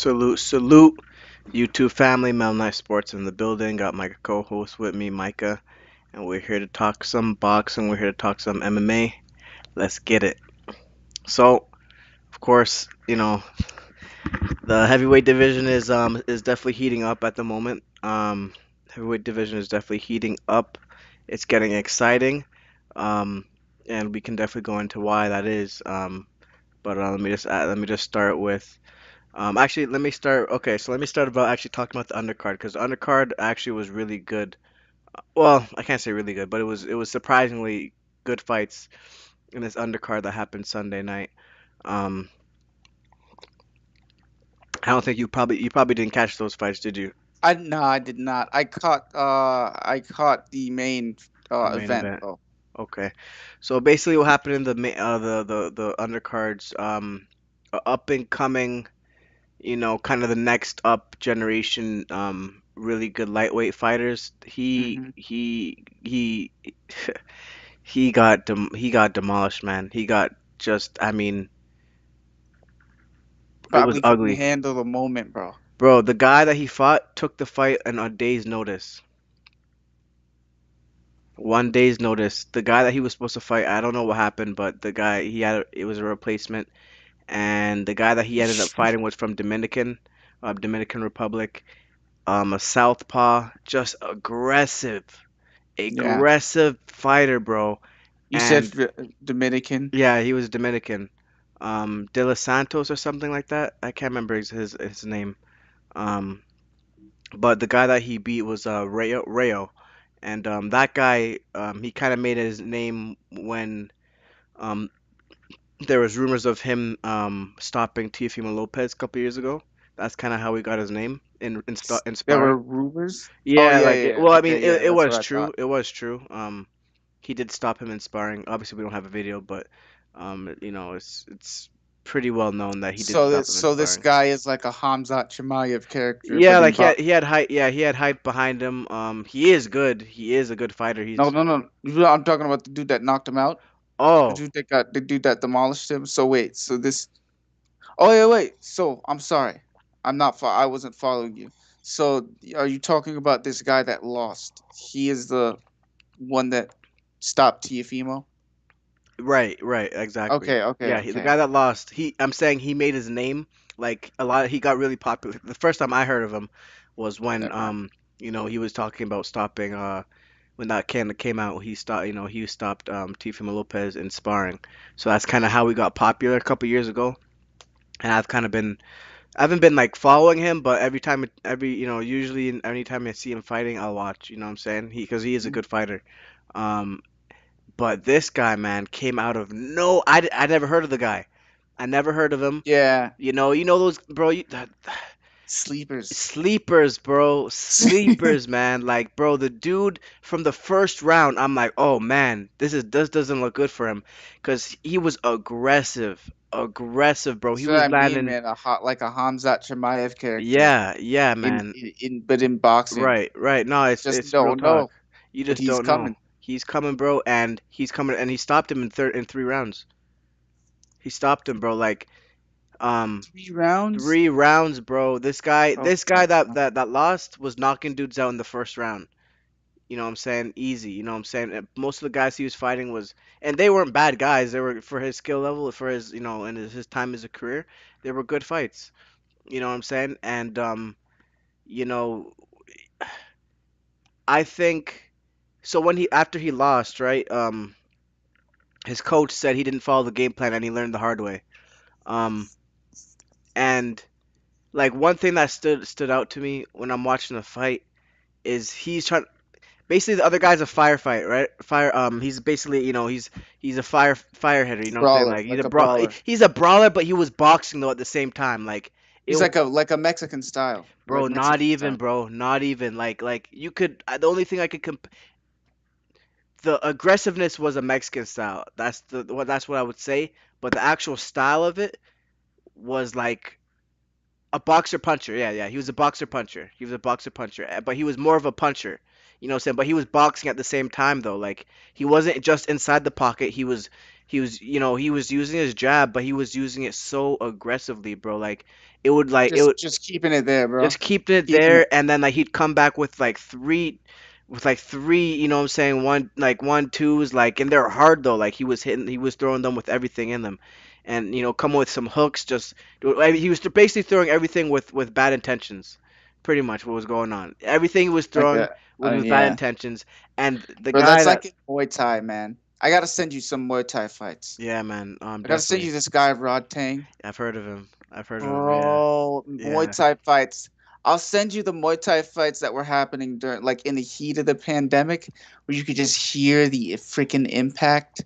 Salute, salute. YouTube family, Mel Knight Sports in the building. Got my co-host with me, Micah, and we're here to talk some boxing. We're here to talk some MMA. Let's get it. So, of course, the heavyweight division is definitely heating up at the moment. Heavyweight division is definitely heating up. It's getting exciting. Um, and we can definitely go into why that is. But let me just start with actually, let me start. Okay, so let me start about actually talking about the undercard because the undercard actually was really good. Well, I can't say really good, but it was surprisingly good fights in this undercard that happened Sunday night. Um, I don't think you probably didn't catch those fights, did you? I did not. I caught the main The main event event. though. Okay, so basically, what happened in the undercards? Up and coming, kind of the next up generation, really good lightweight fighters. Hmm. He got demolished, man. He got just, I mean, it was Probably couldn't ugly. handle the moment, bro. Bro, the guy that he fought took the fight on a day's notice. 1 day's notice. The guy that he was supposed to fight, I don't know what happened, but the guy it was a replacement, and the guy that he ended up fighting was from Dominican Republic, a southpaw, just Yeah. aggressive fighter, bro. You said And Dominican. yeah, he was Dominican. De Los Santos or something like that. I can't remember his name. Um, but the guy that he beat was Rayo, and that guy he kind of made his name when um there was rumors of him stopping Teofimo Lopez a couple years ago. That's kind of how he got his name in There sparring. were rumors. Oh Yeah, yeah, like yeah, yeah. well, I mean, Okay, yeah. it That's was what I true. thought. It was true. He did stop him in sparring. Obviously, we don't have a video, but it's pretty well known that he did So stop this him in so this sparring. guy is like a Hamzat Chimaev character, Yeah, but like in box. he had hype. Yeah, he had hype behind him. He is good. He is a good fighter. No, He's no, no. I'm talking about the dude that knocked him out. oh The dude that demolished him. So wait, so this. Oh yeah, wait. So I'm sorry, I wasn't following you. So are you talking about this guy that lost? He is the one that stopped Tiafimo. right, right, exactly. Okay, okay, Yeah, the okay. guy that lost. I'm saying he made his name like a lot. He got really popular. The first time I heard of him was when Never mind. he was talking about stopping when that came out, he stopped Teofimo Lopez in sparring. So that's kind of how he got popular a couple years ago. And I haven't been like following him, but usually anytime I see him fighting, I'll watch. You know what I'm saying? Because he is a Mhm. good fighter. Um, but this guy, man, came out of no. I never heard of the guy. I never heard of him. Yeah, You know those, bro. sleepers. Sleepers, bro. Sleepers, man. Like, bro, the dude from the first round, I'm like, oh man, this doesn't look good for him, cause he was aggressive, aggressive, bro. He That's what was I mean, landing, man. A hot like a Hamzat Chimaev character yeah, yeah, man. but in boxing. Right, right. No, Just it's real don't talk. know, You but just he's don't know. coming. He's coming, bro, and he stopped him in 3 rounds. He stopped him, bro. Like, um, 3 rounds. 3 rounds, bro. Oh This my guy that god. lost was knocking dudes out in the first round. You know what I'm saying? Easy. You know what I'm saying? Most of the guys he was fighting and they weren't bad guys. They were for his skill level, for his, and his time as a career. They were good fights. You know what I'm saying? And you know, I think so when he after he lost, right? His coach said he didn't follow the game plan and he learned the hard way. Um, and like one thing that stood out to me when I'm watching the fight is he's trying basically the other guy's a firefight, right? He's basically, he's a fire hitter, you know what I'm saying? Brawler, Like like a brawler. he's a brawler, but he was boxing though at the same time. Like it, He's like a Mexican style, bro, like not Mexican even, style. bro, not even. Like you could the only thing I could the aggressiveness was a Mexican style. That's what I would say. But the actual style of it was like a boxer puncher. Yeah, yeah. He was a boxer puncher. He was a boxer puncher. But he was more of a puncher. You know what I'm saying? But he was boxing at the same time though. Like he wasn't just inside the pocket. he was using his jab, but he was using it so aggressively, bro. Like it Just would just keeping it there, bro. just keep it Keeping it. there, and then like he'd come back with like three, you know what I'm saying, one twos, like, and they're hard though. Like he was throwing them with everything in them, and come with some hooks. He was basically throwing everything with bad intentions. Pretty much what was going on. Everything he was Like throwing was with bad yeah, intentions, and the bro. guy That's that like in Muay Thai, man. I gotta send you some Muay Thai fights. yeah, man, I gotta send definitely, you this guy Rod Tang, I've heard of him. I've heard of him. Yeah, bro. Muay yeah. Thai fights. I'll send you the Muay Thai fights that were happening during, like, in the heat of the pandemic, where you could just hear the freaking impact.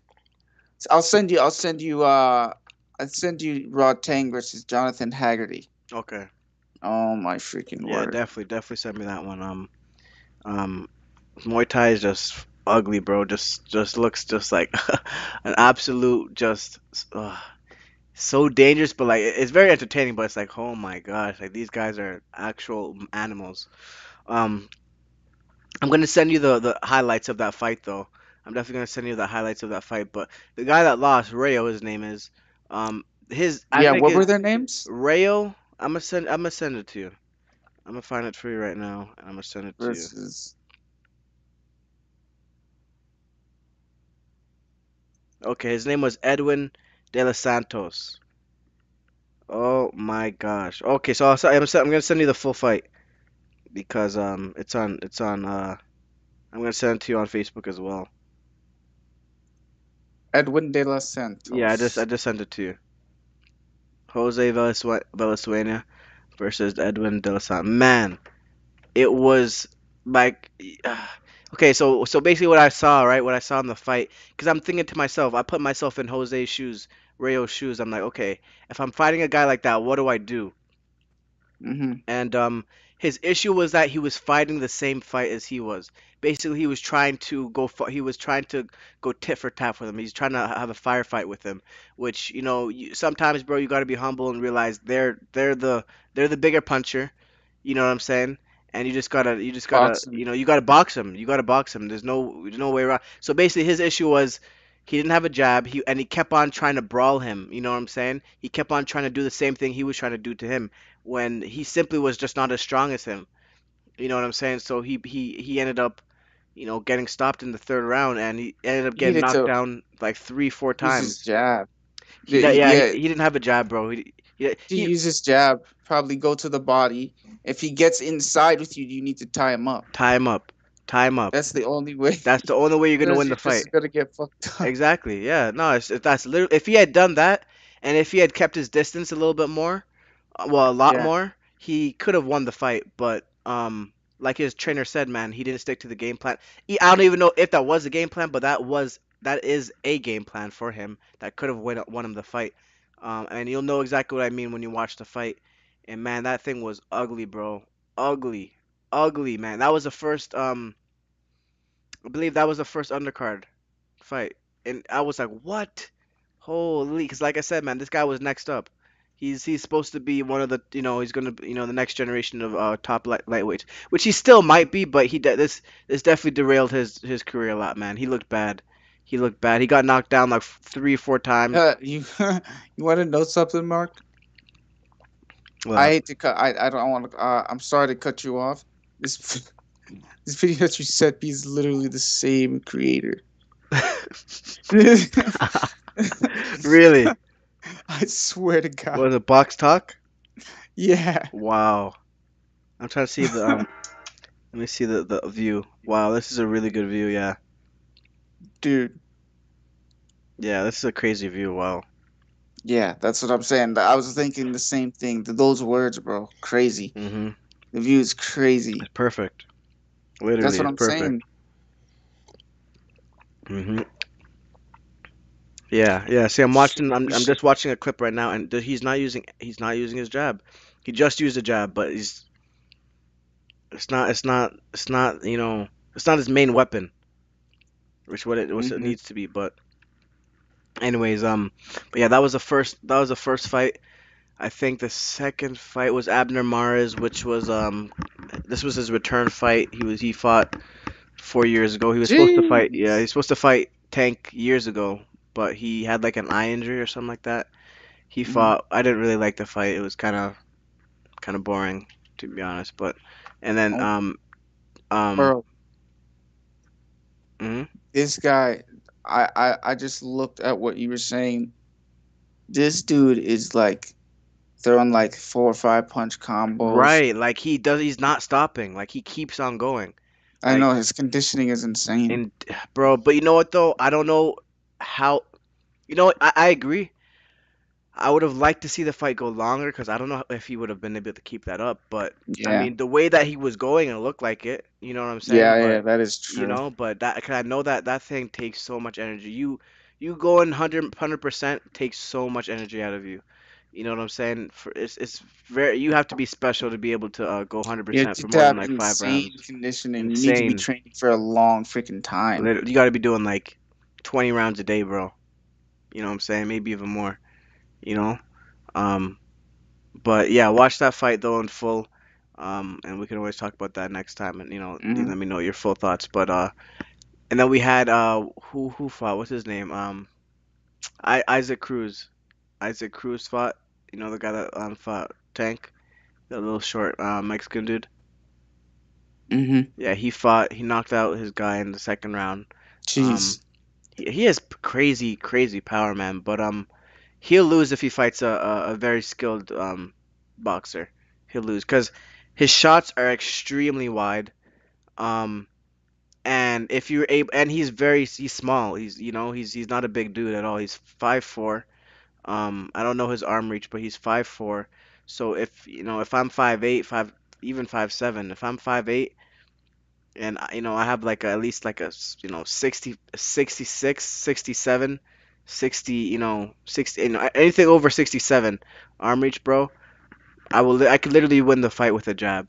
I'll send you. I'll send you Rod Tang versus Jonathan Haggerty. Okay. Oh my freaking Yeah, word! definitely send me that one. Um, Muay Thai is just ugly, bro. Just looks just like an absolute so dangerous, but like it's very entertaining. But it's like, oh my gosh, like these guys are actual animals. Um, I'm gonna send you the highlights of that fight, though. I'm definitely gonna send you the highlights of that fight. But the guy that lost, Rayo, his name is, his I Yeah, think what is were their names? Rayo. I'm gonna send it to you. I'm gonna find it for you right now, and I'm gonna send it to you. Versus. Okay, his name was Edwin De Los Santos. Oh my gosh. Okay, so I'm gonna send you the full fight because I'm gonna send it to you on Facebook as well. Edwin de los Yeah, I Santos. just sent it to you. Jose Venezuela versus Edwin De Los Santos. Man, it was like okay, so basically what I saw, right? What I saw in the fight, because I'm thinking to myself, I put myself in Jose's shoes, Rayo's shoes. I'm like, okay, if I'm fighting a guy like that, what do I do? Mm-hmm. And his issue was that he was fighting the same fight as he was. Basically, he was trying to go tit for tat with him. He's trying to have a firefight with him, which sometimes, bro, you got to be humble and realize they're the bigger puncher. You know what I'm saying? And you just gotta Boxing. you gotta box him. You gotta box him. There's no way around. So basically, his issue was he didn't have a jab. He kept on trying to brawl him. You know what I'm saying? He kept on trying to do the same thing he was trying to do to him when he simply was just not as strong as him. You know what I'm saying? So he ended up, getting stopped in the third round, and he ended up He getting needed knocked to down like three, four use his times. jab. Yeah, He didn't have a jab, bro. to use his jab, probably go to the body. If he gets inside with you, you need to tie him up. Tie him up, tie him up. That's the only way. That's the only way you're gonna Because win you're the just fight. gonna get fucked up. Exactly. Yeah. No, that's literally if he had done that, and if he had kept his distance a little bit more, well, a lot Yeah, more, he could have won the fight. But like his trainer said, man, he didn't stick to the game plan. I don't even know if that was a game plan, but that is a game plan for him that could have won him the fight. And you'll know exactly what I mean when you watch the fight. And man, that thing was ugly, bro. Ugly, ugly, man. That was the first I believe that was the first undercard fight, and I was like, what? Holy, because like I said, man, this guy was next up. He's supposed to be one of the he's gonna the next generation of top lightweights, which he still might be, but this definitely derailed his career a lot, man. He looked bad. He looked bad. He got knocked down like three, four times. you you want to know something, Mark? I Well, hate to cut. I don't want to. I'm sorry to cut you off. This this video that you sent me is literally the same creator. really? I swear to God. Was it box talk? Yeah, Wow. I'm trying to see the Let me see the view. Wow, this is a really good view. Yeah, dude. yeah, this is a crazy view. Wow. Yeah, that's what I'm saying. I was thinking the same thing. Those words, bro, crazy. Mhm. The view is crazy. It's perfect. That's Literally, what it's I'm perfect. saying. Mhm. Yeah, yeah. See, We I'm should. just watching a clip right now, and he's not using his jab. He just used a jab, but he's it's not it's not his main weapon, which it Hmm. needs to be. But anyways, but yeah, that was the first fight. I think the second fight was Abner Mares, which was this was his return fight. He fought 4 years ago. He was supposed to fight. Yeah, Jeez. he's supposed to fight Tank years ago, but he had like an eye injury or something like that. He Hmm. fought. I didn't really like the fight. It was kind of boring, to be honest. But and then Oh, um bro, mhm. this guy, I just looked at what you were saying. This dude is like throwing like 4 or 5 punch combos. Right, like he's not stopping. Like he keeps on going. I know Like his conditioning is insane. and bro, but you know what though? I don't know how. You know what? I agree. I would have liked to see the fight go longer because I don't know if he would have been able to keep that up. But I Yeah, mean, the way that he was going, it looked like it. You know what I'm saying? yeah, yeah. But That is true. but that cause I know that that thing takes so much energy. You going 100% takes so much energy out of you. You know what I'm saying? It's very you have to be special to be able to go You have 100% for to more than have like 5 rounds. insane conditioning. You need to be Insane. training for a long freaking time. You got to be doing like 20 rounds a day, bro. You know what I'm saying? Maybe even more. You know. Um, But yeah, watch that fight though in full. And we can always talk about that next time and you Hmm. let me know your full thoughts. But and then we had who fought? What's his name? Isaac Cruz. Isaac Cruz fought. You know the guy that fought Tank, the little short Mexican dude. Hmm. Yeah, he fought. He knocked out his guy in the second round. Um, Jeez. he has crazy power, man. But he'll lose if he fights a very skilled boxer. He'll lose because his shots are extremely wide. Um, and if you're able, and he's small. He's not a big dude at all. He's 5'4". I don't know his arm reach, but he's 5'4". So if I'm 5'8", even 5'7", if I'm 5'8", and I have like at least like 60, 66, 67, 60, 60, anything over 67 arm reach, bro. I could literally win the fight with a jab.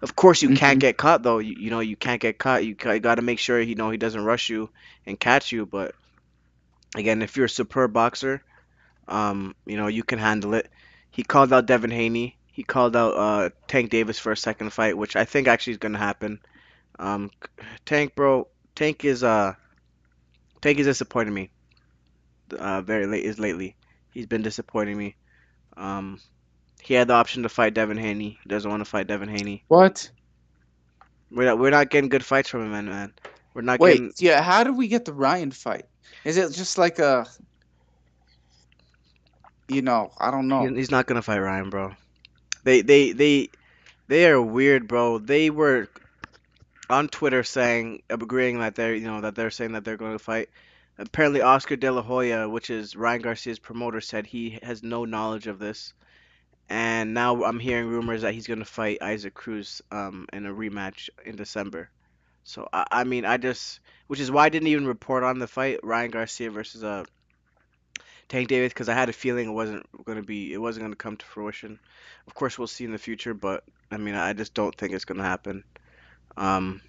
Of course, you can't Hmm. get caught though. You can't get caught. You got to make sure he doesn't rush you and catch you. But again, if you're a superb boxer, you can handle it. He called out Devin Haney. He called out Tank Davis for a second fight, which I think actually is gonna happen. Um, Tank, bro, Tank is disappointing me. Very late is lately. He's been disappointing me. Um, he had the option to fight Devin Haney. He doesn't want to fight Devin Haney. What? We're not getting good fights from him, man. We're not Wait. getting. Yeah. How did we get the Ryan fight? Is it just like a, I don't know. He's not gonna fight Ryan, bro. They they they they are weird, bro. They were on Twitter saying, agreeing that they're saying that they're going to fight. Apparently, Oscar De La Hoya, which is Ryan Garcia's promoter, said he has no knowledge of this. And now I'm hearing rumors that he's going to fight Isaac Cruz in a rematch in December. So I mean, which is why I didn't even report on the fight, Ryan Garcia versus Tank Davis, because I had a feeling it wasn't going to come to fruition. Of course, we'll see in the future, but I mean, I just don't think it's going to happen. Um,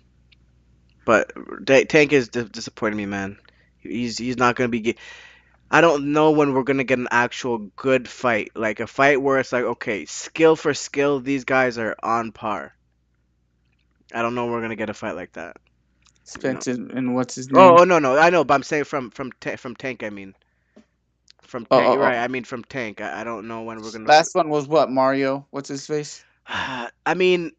but Tank is disappointing me, man. He's not going to be. I don't know when we're going to get an actual good fight, like a fight where it's like, okay, skill for skill, these guys are on par. I don't know when we're going to get a fight like that. You know. Spencer and what's his Oh, name? no, no, I know, but I'm saying from Tank. I mean, from Oh, Tank. oh, You're oh. right. I mean, from Tank. I don't know when we're gonna. Last one was what? Mario. What's his face? I mean,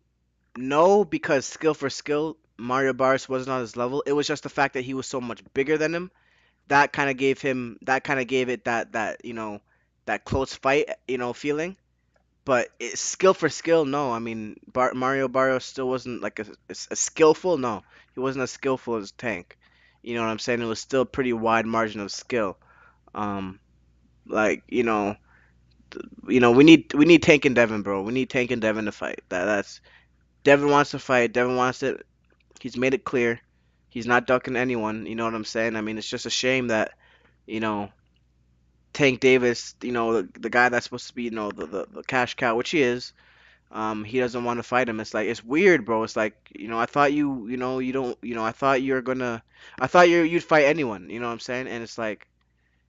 no, because skill for skill, Mario Barris wasn't on his level. It was just the fact that he was so much bigger than him. That kind of gave it that close fight feeling. But skill for skill, no. I mean, Mario Barrios still wasn't like a skillful. No, he wasn't as skillful as Tank. You know what I'm saying? It was still a pretty wide margin of skill. Um, like we need Tank and Devin, bro. We need Tank and Devin to fight. That's Devin wants to fight. Devin wants it. He's made it clear. He's not ducking anyone. You know what I'm saying? I mean, it's just a shame that you know Tank Davis, the guy that's supposed to be the cash cow, which he is. He doesn't want to fight him. It's like it's weird, bro. It's like I thought you don't I thought I thought you'd fight anyone. You know what I'm saying? And it's like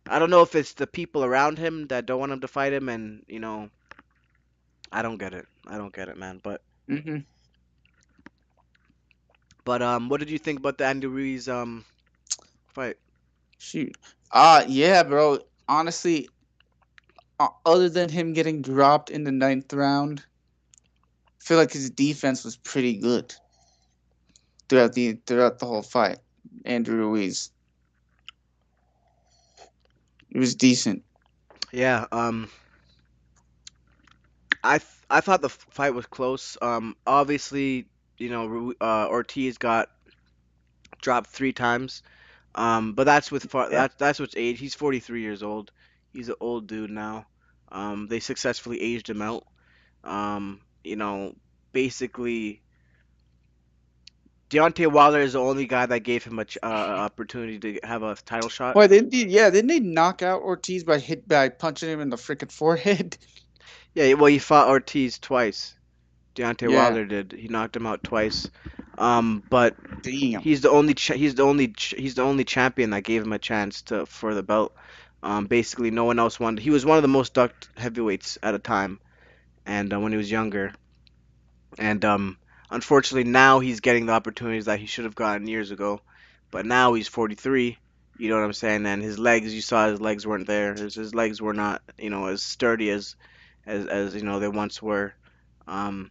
I don't know if it's the people around him that don't want him to fight him, and I don't get it. I don't get it, man. Hmm. But what did you think about the Andy Ruiz fight? Shoot. Yeah, bro. Honestly, other than him getting dropped in the ninth round, I feel like his defense was pretty good throughout the whole fight. Andrew Ruiz, it was decent. Yeah, I thought the fight was close. Obviously, Ortiz got dropped 3 times. But that's with Yeah. that's what's age. He's 43 years old. He's an old dude now. They successfully aged him out. Basically, Deontay Wilder is the only guy that gave him opportunity to have a title shot. Why didn't they knock out Ortiz by punching him in the freaking forehead? Yeah, well, he fought Ortiz twice. Deontay Yeah. Wilder did. He knocked him out twice. But Damn. he's the only champion that gave him a chance to for the belt. Basically, no one else wanted. He was one of the most ducked heavyweights at a time, and when he was younger. And unfortunately, now he's getting the opportunities that he should have gotten years ago. But now he's 43. You know what I'm saying? And his legs, you saw his legs weren't there. His legs were not, as sturdy as they once were. Um,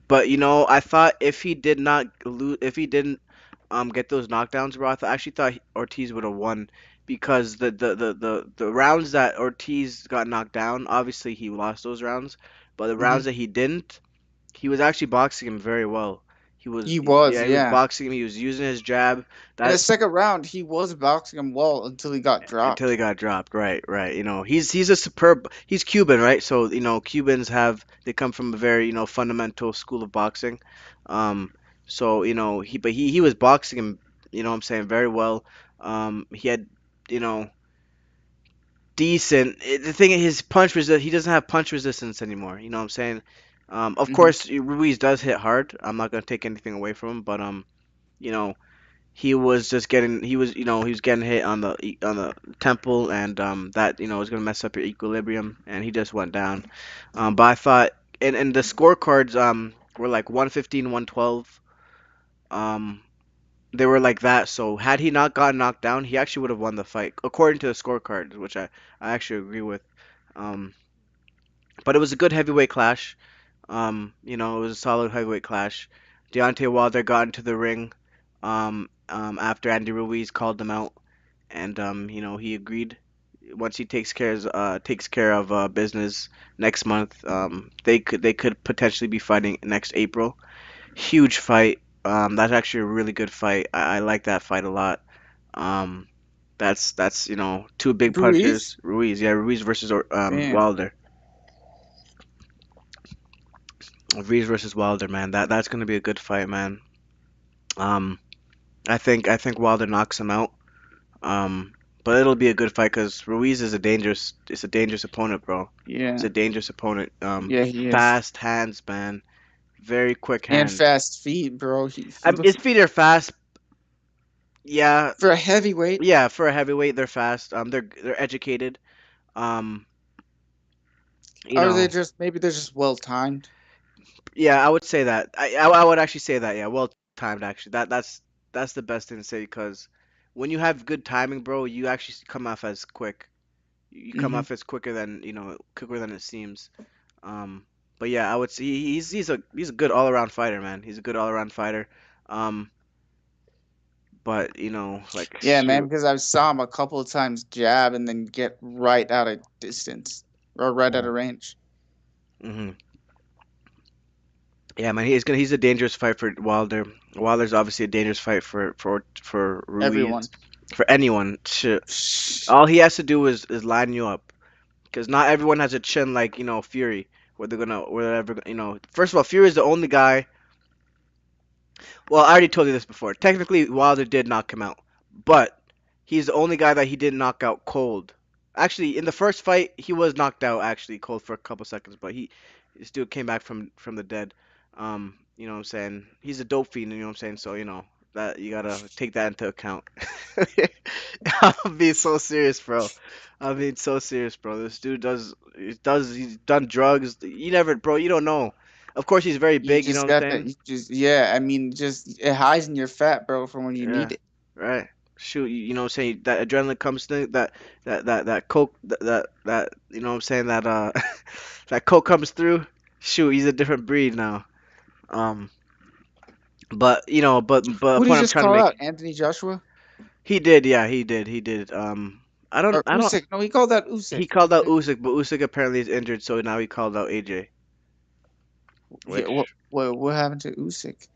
but I thought if he did not lose, if he didn't get those knockdowns, bro, I actually thought Ortiz would have won because the rounds that Ortiz got knocked down, obviously he lost those rounds, but the Hmm. rounds that he didn't, he was actually boxing him very well. He was, Yeah, he was yeah. boxing him. He was using his jab. In the That second round, he was boxing him well until he got until dropped. he got dropped. Right, right. He's a superb. He's Cuban, right? So Cubans they come from a very fundamental school of boxing. Um, so he was boxing him. What I'm saying, very well. He had you know decent. The thing is, his punch resist. He doesn't have punch resistance anymore. You know what I'm saying. Of Hmm. course, Ruiz does hit hard. I'm not gonna take anything away from him, but you know he was just getting he was getting hit on the temple, and that was gonna mess up your equilibrium, and he just went down. But I thought, and the scorecards were like 115, 112. Um, they were like that. So had he not gotten knocked down, he actually would have won the fight according to the scorecards, which I actually agree with. Um, but it was a good heavyweight clash. It was a solid heavyweight clash. Deontay Wilder got into the ring after Andy Ruiz called him out, and he agreed. Once he takes care of business next month, they could potentially be fighting next April. Huge fight. That's actually a really good fight. I like that fight a lot. Um, that's two big Ruiz? punchers. Ruiz, yeah, Ruiz versus Damn. Wilder. Ruiz versus Wilder, man. That's gonna be a good fight, man. Um, I think Wilder knocks him out. Um, but it'll be a good fight because Ruiz is it's a dangerous opponent, bro. He's Yeah. a dangerous opponent. Yeah, he is. Fast hands, man. Very quick And hands. fast feet, bro. He His looks feet are fast. Yeah, for a heavyweight. yeah. For a heavyweight, they're fast. They're educated. Um, you Are they know, just maybe they're just well timed? yeah. I would say that. I would actually say that. Yeah, well timed. Actually, that's the best thing to say because when you have good timing, bro, you actually come off as quick. You come Hmm. off as quicker than it seems. Um, but yeah, I would say he's a good all around fighter, man. He's a good all around fighter. Um, but like Yeah, man, shoot. because I saw him a couple of times jab and then get right out of distance or right out of range. Hmm. Yeah, man, he's a dangerous fight for Wilder. Wilder's obviously a dangerous fight for Ruiz, Everyone. for anyone. Shit. All he has to do is line you up, because not everyone has a chin like Fury, where they're gonna where they're ever First of all, Fury is the only guy. Well, I already told you this before. Technically, Wilder did knock him out, but he's the only guy that he didn't knock out cold. Actually, in the first fight, he was knocked out actually cold for a couple seconds, but he still came back from the dead. You know what I'm saying? He's a dope fiend, you know what I'm saying? So, that you gotta take that into account. I'm being so serious, bro. I'm being so serious, bro. This dude he's done drugs. You never, bro, you don't know. Of course, he's very You big, you know just what I'm got that. saying? You just yeah. I mean, just it hides in your fat, bro, from when you need Yeah, it. right. Shoot, you know what I'm saying? That adrenaline comes thing, that coke, that you know what I'm saying? That that coke comes through. Shoot, he's a different breed now. Um, but you know, but a Who did he point I'm just trying to call make. out? Anthony Joshua He did, yeah, he did. or I don't. Usyk? No, he called out He Usyk. called out Usyk, but Usyk apparently is injured, so now he called out AJ, Yeah, what which what happened to Usyk?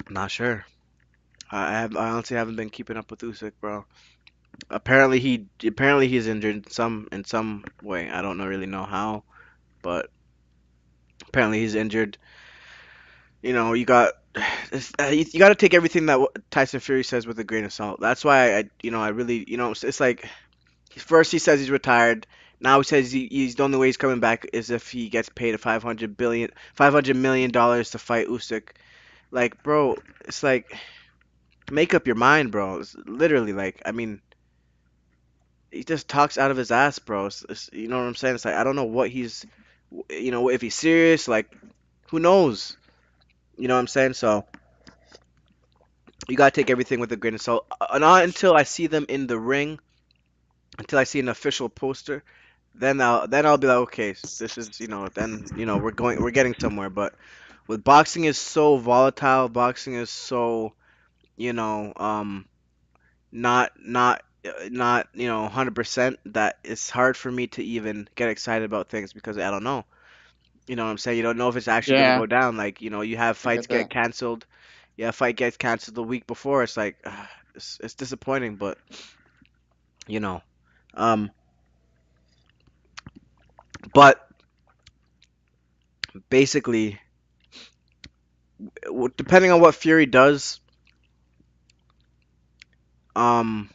I'm not sure. I honestly haven't been keeping up with Usyk, bro. Apparently he's injured in some way. I don't know really know how, but apparently he's injured. You know, you got to take everything that Tyson Fury says with a grain of salt. That's why I really, it's like first he says he's retired. Now he says he's the only way he's coming back is if he gets paid a 500 million to fight Usyk. Like, bro, it's like make up your mind, bro. It's literally like, I mean, he just talks out of his ass, bro. You know what I'm saying? It's like I don't know what if he's serious. Like, who knows? You know what I'm saying? So you gotta take everything with a grain of salt. Not until I see them in the ring, until I see an official poster, then I'll be like, okay, this is then we're getting somewhere. But with boxing is so volatile, boxing is so you know not 100% that it's hard for me to even get excited about things because I don't know. You know what I'm saying? You don't know if it's actually gonna Yeah, go down. Like you have I fights get get that. canceled. Yeah, fight gets canceled the week before. It's like it's disappointing, but you know, um, but basically, depending on what Fury does, um,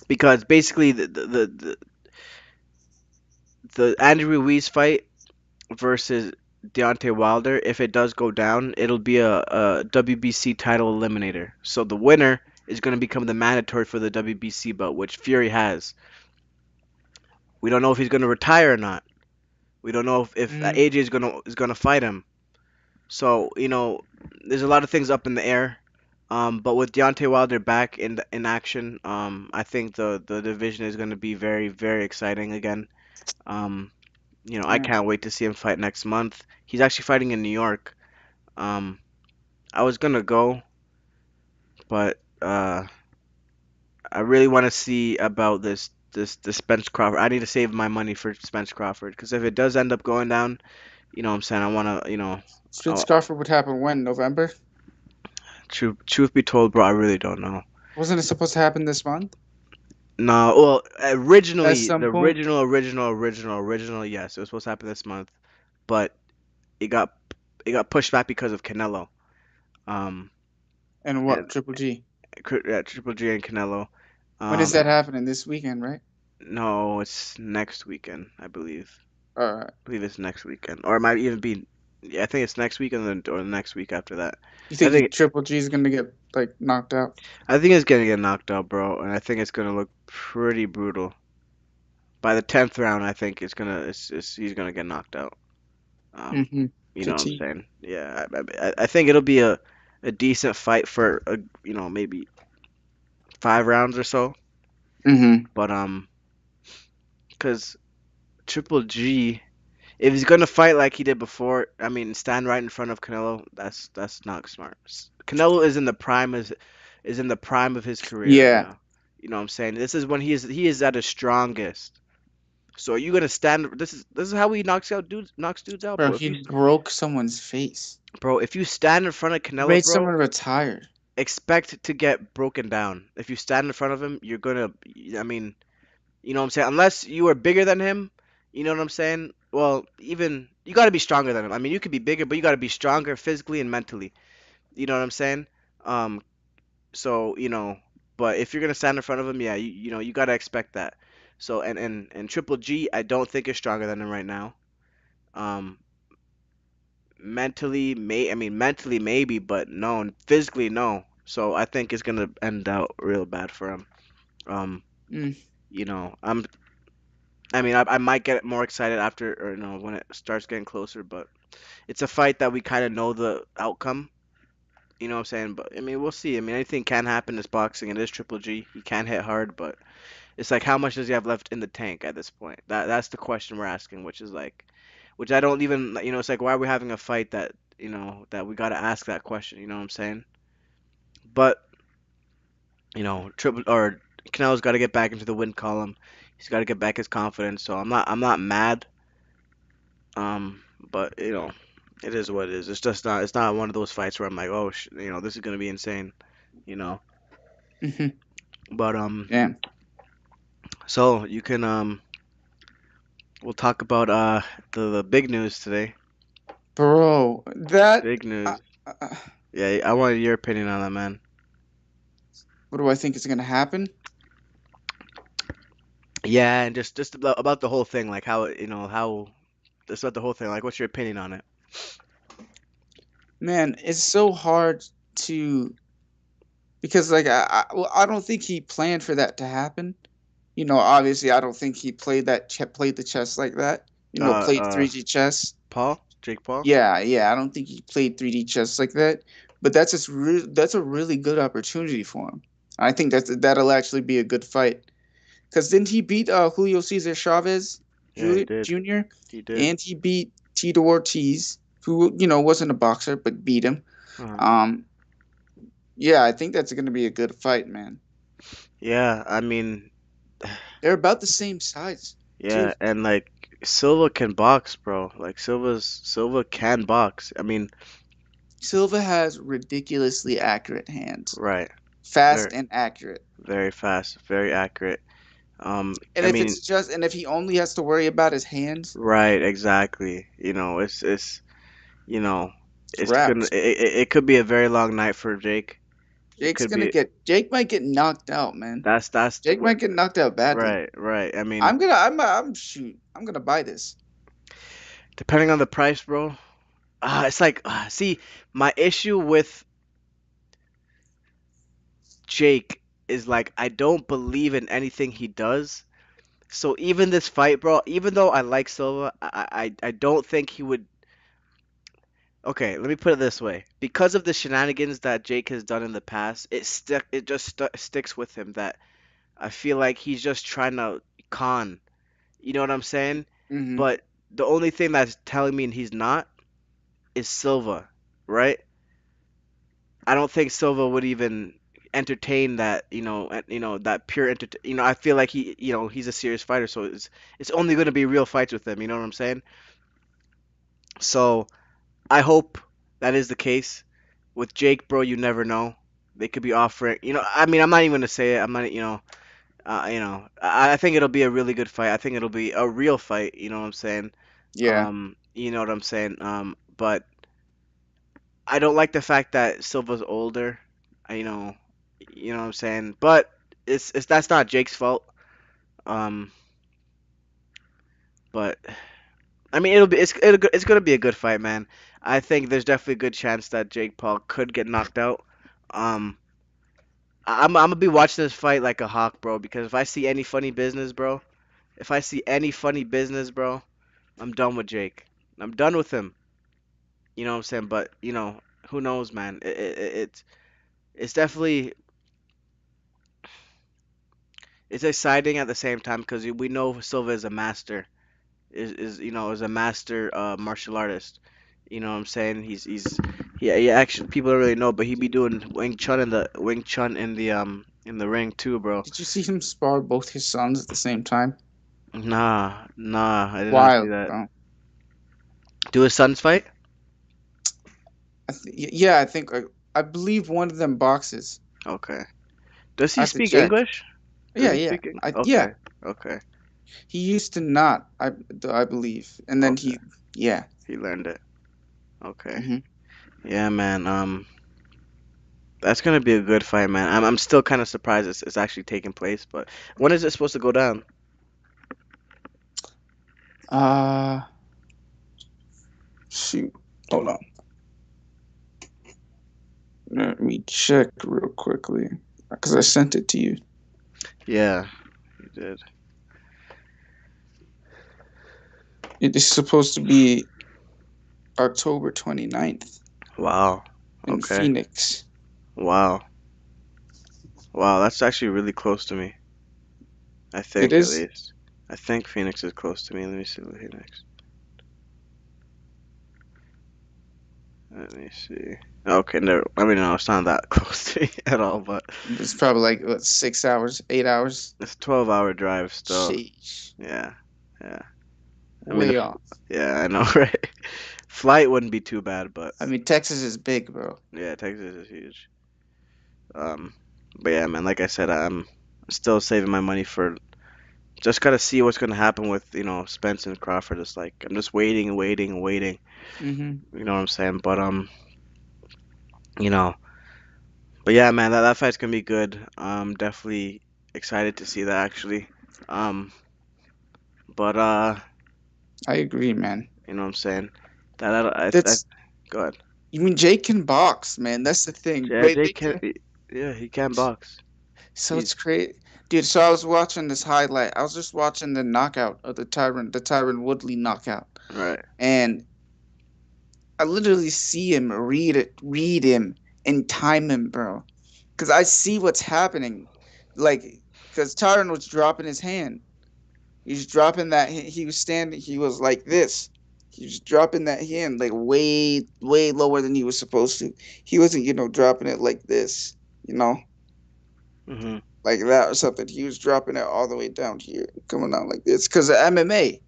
because basically the Andy Ruiz fight versus Deontay Wilder, if it does go down, it'll be a WBC title eliminator. So the winner is going to become the mandatory for the WBC belt, which Fury has. We don't know if he's going to retire or not. We don't know if Mm, AJ is gonna fight him. So there's a lot of things up in the air. But with Deontay Wilder back in action, I think the division is going to be very very exciting again. Um, I yeah. can't wait to see him fight next month. He's actually fighting in New York. Um, I was gonna go, but I really want to see about this Spence Crawford. I need to save my money for Spence Crawford because if it does end up going down, what I'm saying, I want to, Spitz Crawford would happen when November? truth be told, bro, I really don't know. Wasn't it supposed to happen this month No, well, at originally, some the point? original, yes, it was supposed to happen this month, but it got it got pushed back because of Canelo. Um, And and what Triple G? Triple G and Canelo. When is Um, that happening? This weekend, right? no, it's next weekend, I believe. All right. I believe it's next weekend, or it might even be. Yeah, I think it's next weekend, or the next week after that. You I think think Triple G is gonna get like knocked out? I think it's gonna get knocked out, bro, and I think it's gonna look pretty brutal. By the 10th round, I think he's gonna get knocked out. Um, Mm-hmm. you know what I'm Fatigue. saying? Yeah, I think it'll be a decent fight for maybe 5 rounds or so. Mm-hmm. But cause Triple G, if he's gonna fight like he did before, I mean, stand right in front of Canelo, that's not smart. Canelo is in the prime of his career right Yeah, now. You know what I'm saying? This is when he is at his strongest. So are you gonna stand? This is how he knocks dudes out, bro. bro. He broke someone's face. If you stand in front of He Canelo, made bro, someone retired. expect to get broken down. If you stand in front of him, you're gonna. I mean, you know what I'm saying? Unless you are bigger than him, you know what I'm saying? Well, even you got to be stronger than him. I mean, you could be bigger, but you got to be stronger physically and mentally. You know what I'm saying? Um, so but if you're gonna stand in front of him, yeah, you got to expect that. So and Triple G, I don't think is stronger than him right now. Um, mentally maybe, but no, physically no. So I think it's gonna end out real bad for him. Um, Mm, you know, I'm I mean, I might get more excited after, or when it starts getting closer, but it's a fight that we kind of know the outcome. You know what I'm saying? But I mean, we'll see. I mean, anything can happen. It's boxing. It is Triple G. He can hit hard, but it's like how much does he have left in the tank at this point? That's the question we're asking, which is like, which I don't even, it's like why are we having a fight that, that we got to ask that question. You know what I'm saying? But Triple or Canelo's got to get back into the win column. He's got to get back his confidence. So I'm not mad. But it is what it is. It's just not. It's not one of those fights where I'm like, oh, this is gonna be insane. You know. Hmm. But Damn, so you can we'll talk about the big news today. bro. That. Big Uh, news. uh, Yeah, I wanted your opinion on that, man. what do I think is gonna happen? Yeah, and just about the whole thing, like how how just about the whole thing. Like, what's your opinion on it? Man, it's so hard to because like well, I don't think he planned for that to happen. Obviously, I don't think he played the chess like that. Uh, Played uh, 3D chess. Jake Paul. Yeah, yeah, I don't think he played 3D chess like that. But that's a really good opportunity for him. I think that'll actually be a good fight. Because didn't he beat Julio Cesar Chavez Yeah, he did. Jr. He did. and he beat Tito Ortiz, who wasn't a boxer but beat him. Uh-huh. Um, yeah, I think that's going to be a good fight, man. Yeah, I mean, They're about the same size, too. yeah, and like Silva can box, bro. Like Silva can box. I mean, Silva has ridiculously accurate hands, right. fast Very and accurate. very fast, very accurate. And I if mean, it's just and if he only has to worry about his hands, right, exactly. It's you know, it's it's gonna wraps. it could be a very long night for Jake. It could be Jake might get knocked out, man. that's Jake what might get knocked out badly. right, right. I mean, I'm gonna buy this. depending on the price, bro. It's like see, my issue with Jake is like I don't believe in anything he does. So even this fight, bro, even though I like Silva, I don't think he would. Okay, let me put it this way: because of the shenanigans that Jake has done in the past, it just sticks with him that I feel like he's just trying to con. You know what I'm saying? Hmm. But the only thing that's telling me he's not is Silva, right? I don't think Silva would even entertain that, that pure I feel like he's a serious fighter, so it's only going to be real fights with him, you know what I'm saying? So, I hope that is the case. With Jake, bro, you never know. They could be offering, I mean, I'm not even going to say it. I'm not, I think it'll be a really good fight. I think it'll be a real fight, you know what I'm saying? Yeah. You know what I'm saying? But I don't like the fact that Silva's older. I you know what I'm saying. But it's that's not Jake's fault. Um, but I mean it's gonna be a good fight, man. I think there's definitely a good chance that Jake Paul could get knocked out. Um, I'm gonna be watching this fight like a hawk, bro. Because if I see any funny business, bro, if I see any funny business, bro, I'm done with Jake. I'm done with him. You know what I'm saying? But who knows, man? It's definitely it's exciting at the same time because we know Silva is a master, is a master martial artist. You know what I'm saying? Yeah, he actually people don't really know, but he be doing Wing Chun in the ring too, bro. Did you see him spar both his sons at the same time? Nah, I did not see Wild, that. bro. Do his sons fight? Yeah, I believe one of them boxes. Okay. Does I he have to speak check. English? Does Yeah, he yeah. speak English? Yeah. Okay, okay, He used to not. I believe, and then okay. yeah. He learned it. Okay. Hmm. Yeah, man. That's gonna be a good fight, man. I'm still kind of surprised it's actually taking place, but when is it supposed to go down? Uh, Shoot. Hold on. Let me check real quickly because I sent it to you. Yeah, you did. It is supposed to be October 29th. Wow. in Okay. Phoenix. Wow. Wow, that's actually really close to me. I It think at is. least. I think Phoenix is close to me. Let me see Phoenix. Let me see. Okay, no. I mean, no, it's not that close to me at all, but It's probably like what, 6 hours, 8 hours. it's a 12-hour drive still. Sheesh, Yeah. Yeah. I mean, way off. yeah, I know, right? Flight wouldn't be too bad, but I mean, Texas is big, bro. yeah, Texas is huge. Um, but yeah, man, like I said, I'm still saving my money for just gotta see what's gonna happen with, Spence and Crawford. It's like I'm just waiting and waiting and waiting. Hmm. You know what I'm saying? But you know, but yeah, man, that fight's gonna be good. Definitely excited to see that actually. Um, but I agree, man. you know what I'm saying? I That's go ahead. you mean Jake can box, man. That's the thing. Yeah, They Jake can. can. Yeah, he can box. So it's He's great, dude. So I was watching this highlight. I was just watching the knockout of the Tyron Woodley knockout, right. and I literally see him read him, and time him, bro. Cause I see what's happening, like, cause Tyron was dropping his hand. He was dropping that. He was standing. He was like this. He was dropping that hand like way, way lower than he was supposed to. He wasn't, dropping it like this, you know, Mhm. like that or something. He was dropping it all the way down here, coming out like this. Cause of MMA,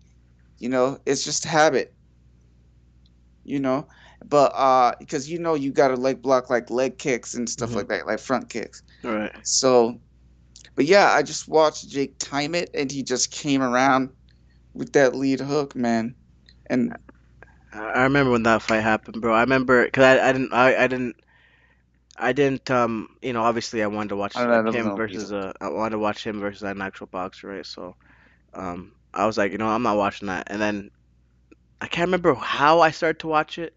it's just habit, you know. But because you gotta leg block like leg kicks and stuff Mhm. like that, like front kicks. Right. So, but yeah, I just watched Jake time it, and he just came around with that lead hook, man. And I remember when that fight happened, bro. I remember because obviously I wanted to I watch don't know, like that was him no reason. versus I wanted to watch him versus an actual boxer, right? So I was like, I'm not watching that. And then I can't remember how I started to watch it.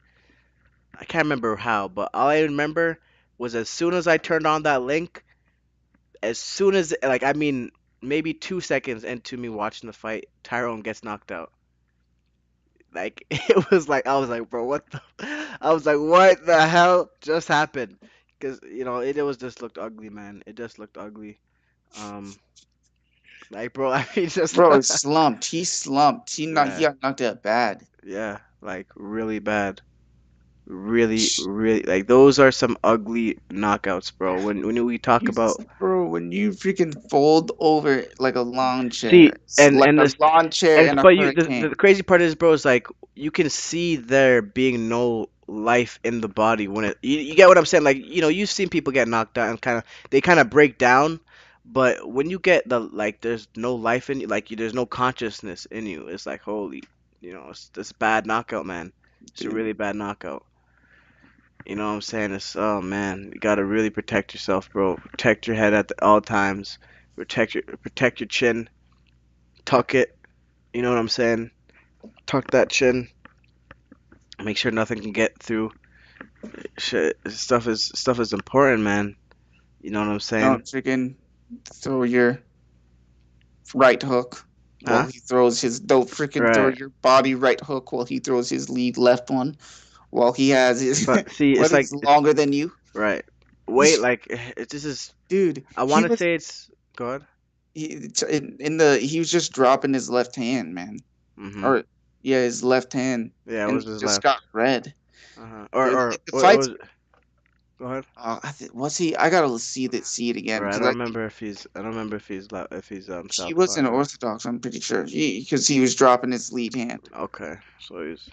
I can't remember how, but all I remember was as soon as I turned on that link, as soon as like I mean maybe 2 seconds into me watching the fight, Tyrone gets knocked out. Like it was like I was like, bro, what the? I was like, what the hell just happened? Because it was just looked ugly, man. It just looked ugly. Um, like bro, I mean, just Bro, he slumped. He slumped. He yeah, got knocked out bad. yeah, like really bad, really, really like those are some ugly knockouts, bro. When we talk about Bro, when you freaking fold over like a lawn chair, see and like and a this lawn chair And in a but the hurricane, crazy part is, bro, is like you can see there being no life in the body when you get what I'm saying? Like, you've seen people get knocked out and they kind of break down, but when you get there's no life in you, like there's no consciousness in you. It's like holy, it's this bad knockout, man. It's a dude. really bad knockout. You know what I'm saying? It's oh man, you gotta really protect yourself, bro. Protect your head at all times. Protect your chin. Tuck it. You know what I'm saying? Tuck that chin. Make sure nothing can get through. Shit, stuff is important, man. You know what I'm saying? Don't freaking throw your right hook while Huh? he throws his. Don't freaking throw Right. your body right hook while he throws his lead left one. While he has his But see, what it's like is longer than you, right. Wait, like it this is. dude. I He want to was say it's good. in the he was just dropping his left hand, man. Mhm. Or yeah, his left hand, Yeah, it and was he his just got left. red. Or Dude, or the or it fights. was. Go ahead. Was he? I gotta see it Or again I because don't I think remember if he's. I don't remember if he's he southpaw or wasn't not. orthodox. I'm pretty sure because he was dropping his lead hand. Okay, so he's.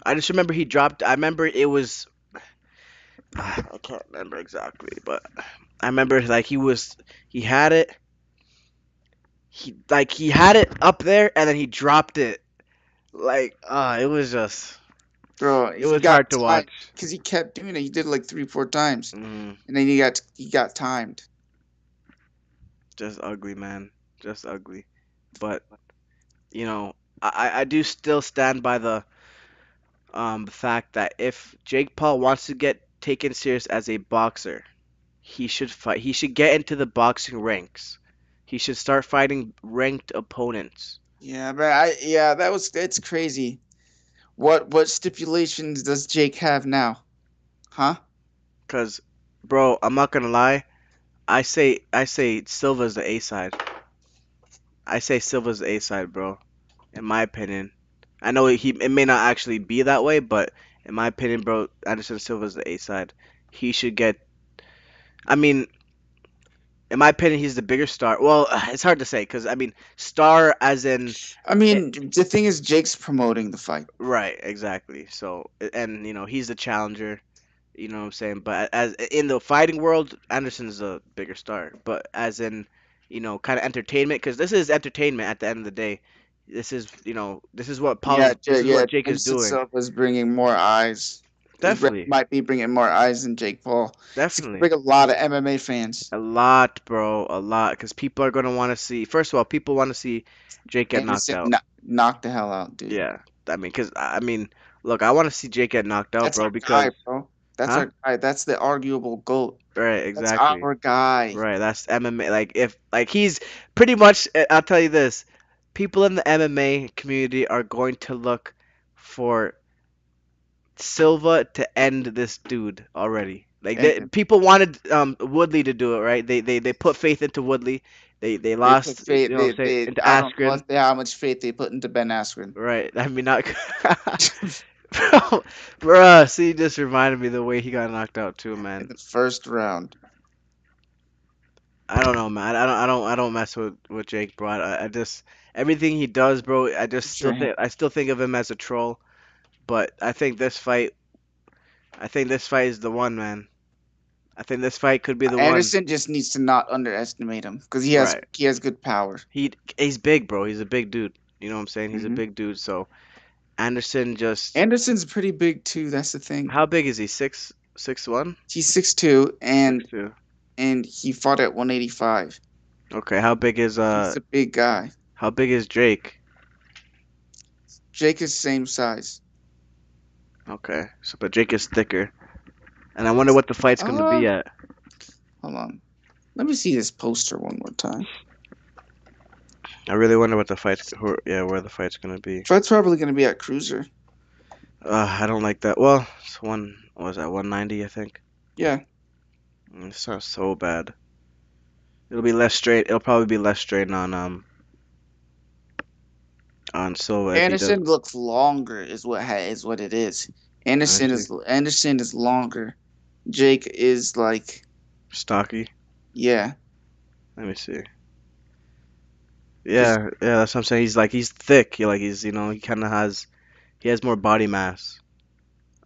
I just remember he dropped. I remember it was. I can't remember exactly, but I remember like he had it. He had it up there and then he dropped it. Like it was just Bro, it he was got hard to timed watch. because he kept doing it. He did it like 3, 4 times, Mm, and then he got timed. just ugly, man. Just ugly. But you know, I do still stand by the fact that if Jake Paul wants to get taken serious as a boxer, he should fight. He should get into the boxing ranks. He should start fighting ranked opponents. Yeah, but that's crazy. What stipulations does Jake have now? Huh? Cause, bro, I'm not gonna lie. I say Silva's the A side. I say Silva's the A side, bro. In my opinion, I know it may not actually be that way, but in my opinion, bro, Anderson Silva's the A side. He should get. I mean, in my opinion, he's the bigger star. Well, it's hard to say because I mean, star as in I it, mean, the thing is, Jake's promoting the fight. right, exactly. So, and he's the challenger. You know what I'm saying? But as in the fighting world, Anderson's a bigger star. But as in, kind of entertainment, because this is entertainment at the end of the day. This is Yeah. what Jake is Anderson doing. Silva is bringing more eyes. Definitely, Might be bringing more eyes than Jake Paul. He's gonna definitely. bring a lot of MMA fans. A lot, bro, a lot. Because people are gonna want to see. First of all, people want to see Jake get knocked Anderson out. knocked the hell out, dude. Yeah, I mean, look, I want to see Jake get knocked out, That's bro. our guy, Because, bro. That's huh? our guy. That's the arguable GOAT. Right, That's exactly. our guy. Right, that's MMA. Like if like he's pretty much. I'll tell you this: people in the MMA community are going to look for Silva to end this dude already. Like And people wanted Woodley to do it, right? They put faith into Woodley. They they put lost, faith. say They. into I don't know Askren. how much faith they put into Ben Askren Right. I mean, not. Bro, bruh, see, you just reminded me the way he got knocked out too, in man. the first round. I don't know, man. I don't mess with Jake, bro. I just everything he does, bro. Sure. I still think of him as a troll. But I think this fight is the one, man. I think this fight could be the one. Anderson just needs to not underestimate him because Right. he has good power. He's big, bro. He's a big dude. You know what I'm saying? He's a Hmm. big dude. So Anderson just Anderson's pretty big too. That's the thing. how big is he? 6'1"? He's 6'2", 6'2". and he fought at 185. Okay. He's a big guy. How big is Jake? Jake is same size. Okay. So but Jake is thicker. And I wonder what the fight's gonna Uh, be at. hold on. Let me see this poster one more time. I really wonder what the where the fight's gonna be. Fight's probably gonna be at Cruiser. I don't like that. Well, it's what was that 190, I think. Yeah. It's not so bad. It'll be less straight. It'll probably be less strain on Silva if he does. Anderson looks longer is what it is. I see. Anderson is longer. Jake is like, Stocky. yeah, Let me see. because Yeah, that's what I'm saying. He's thick. He he has more body mass.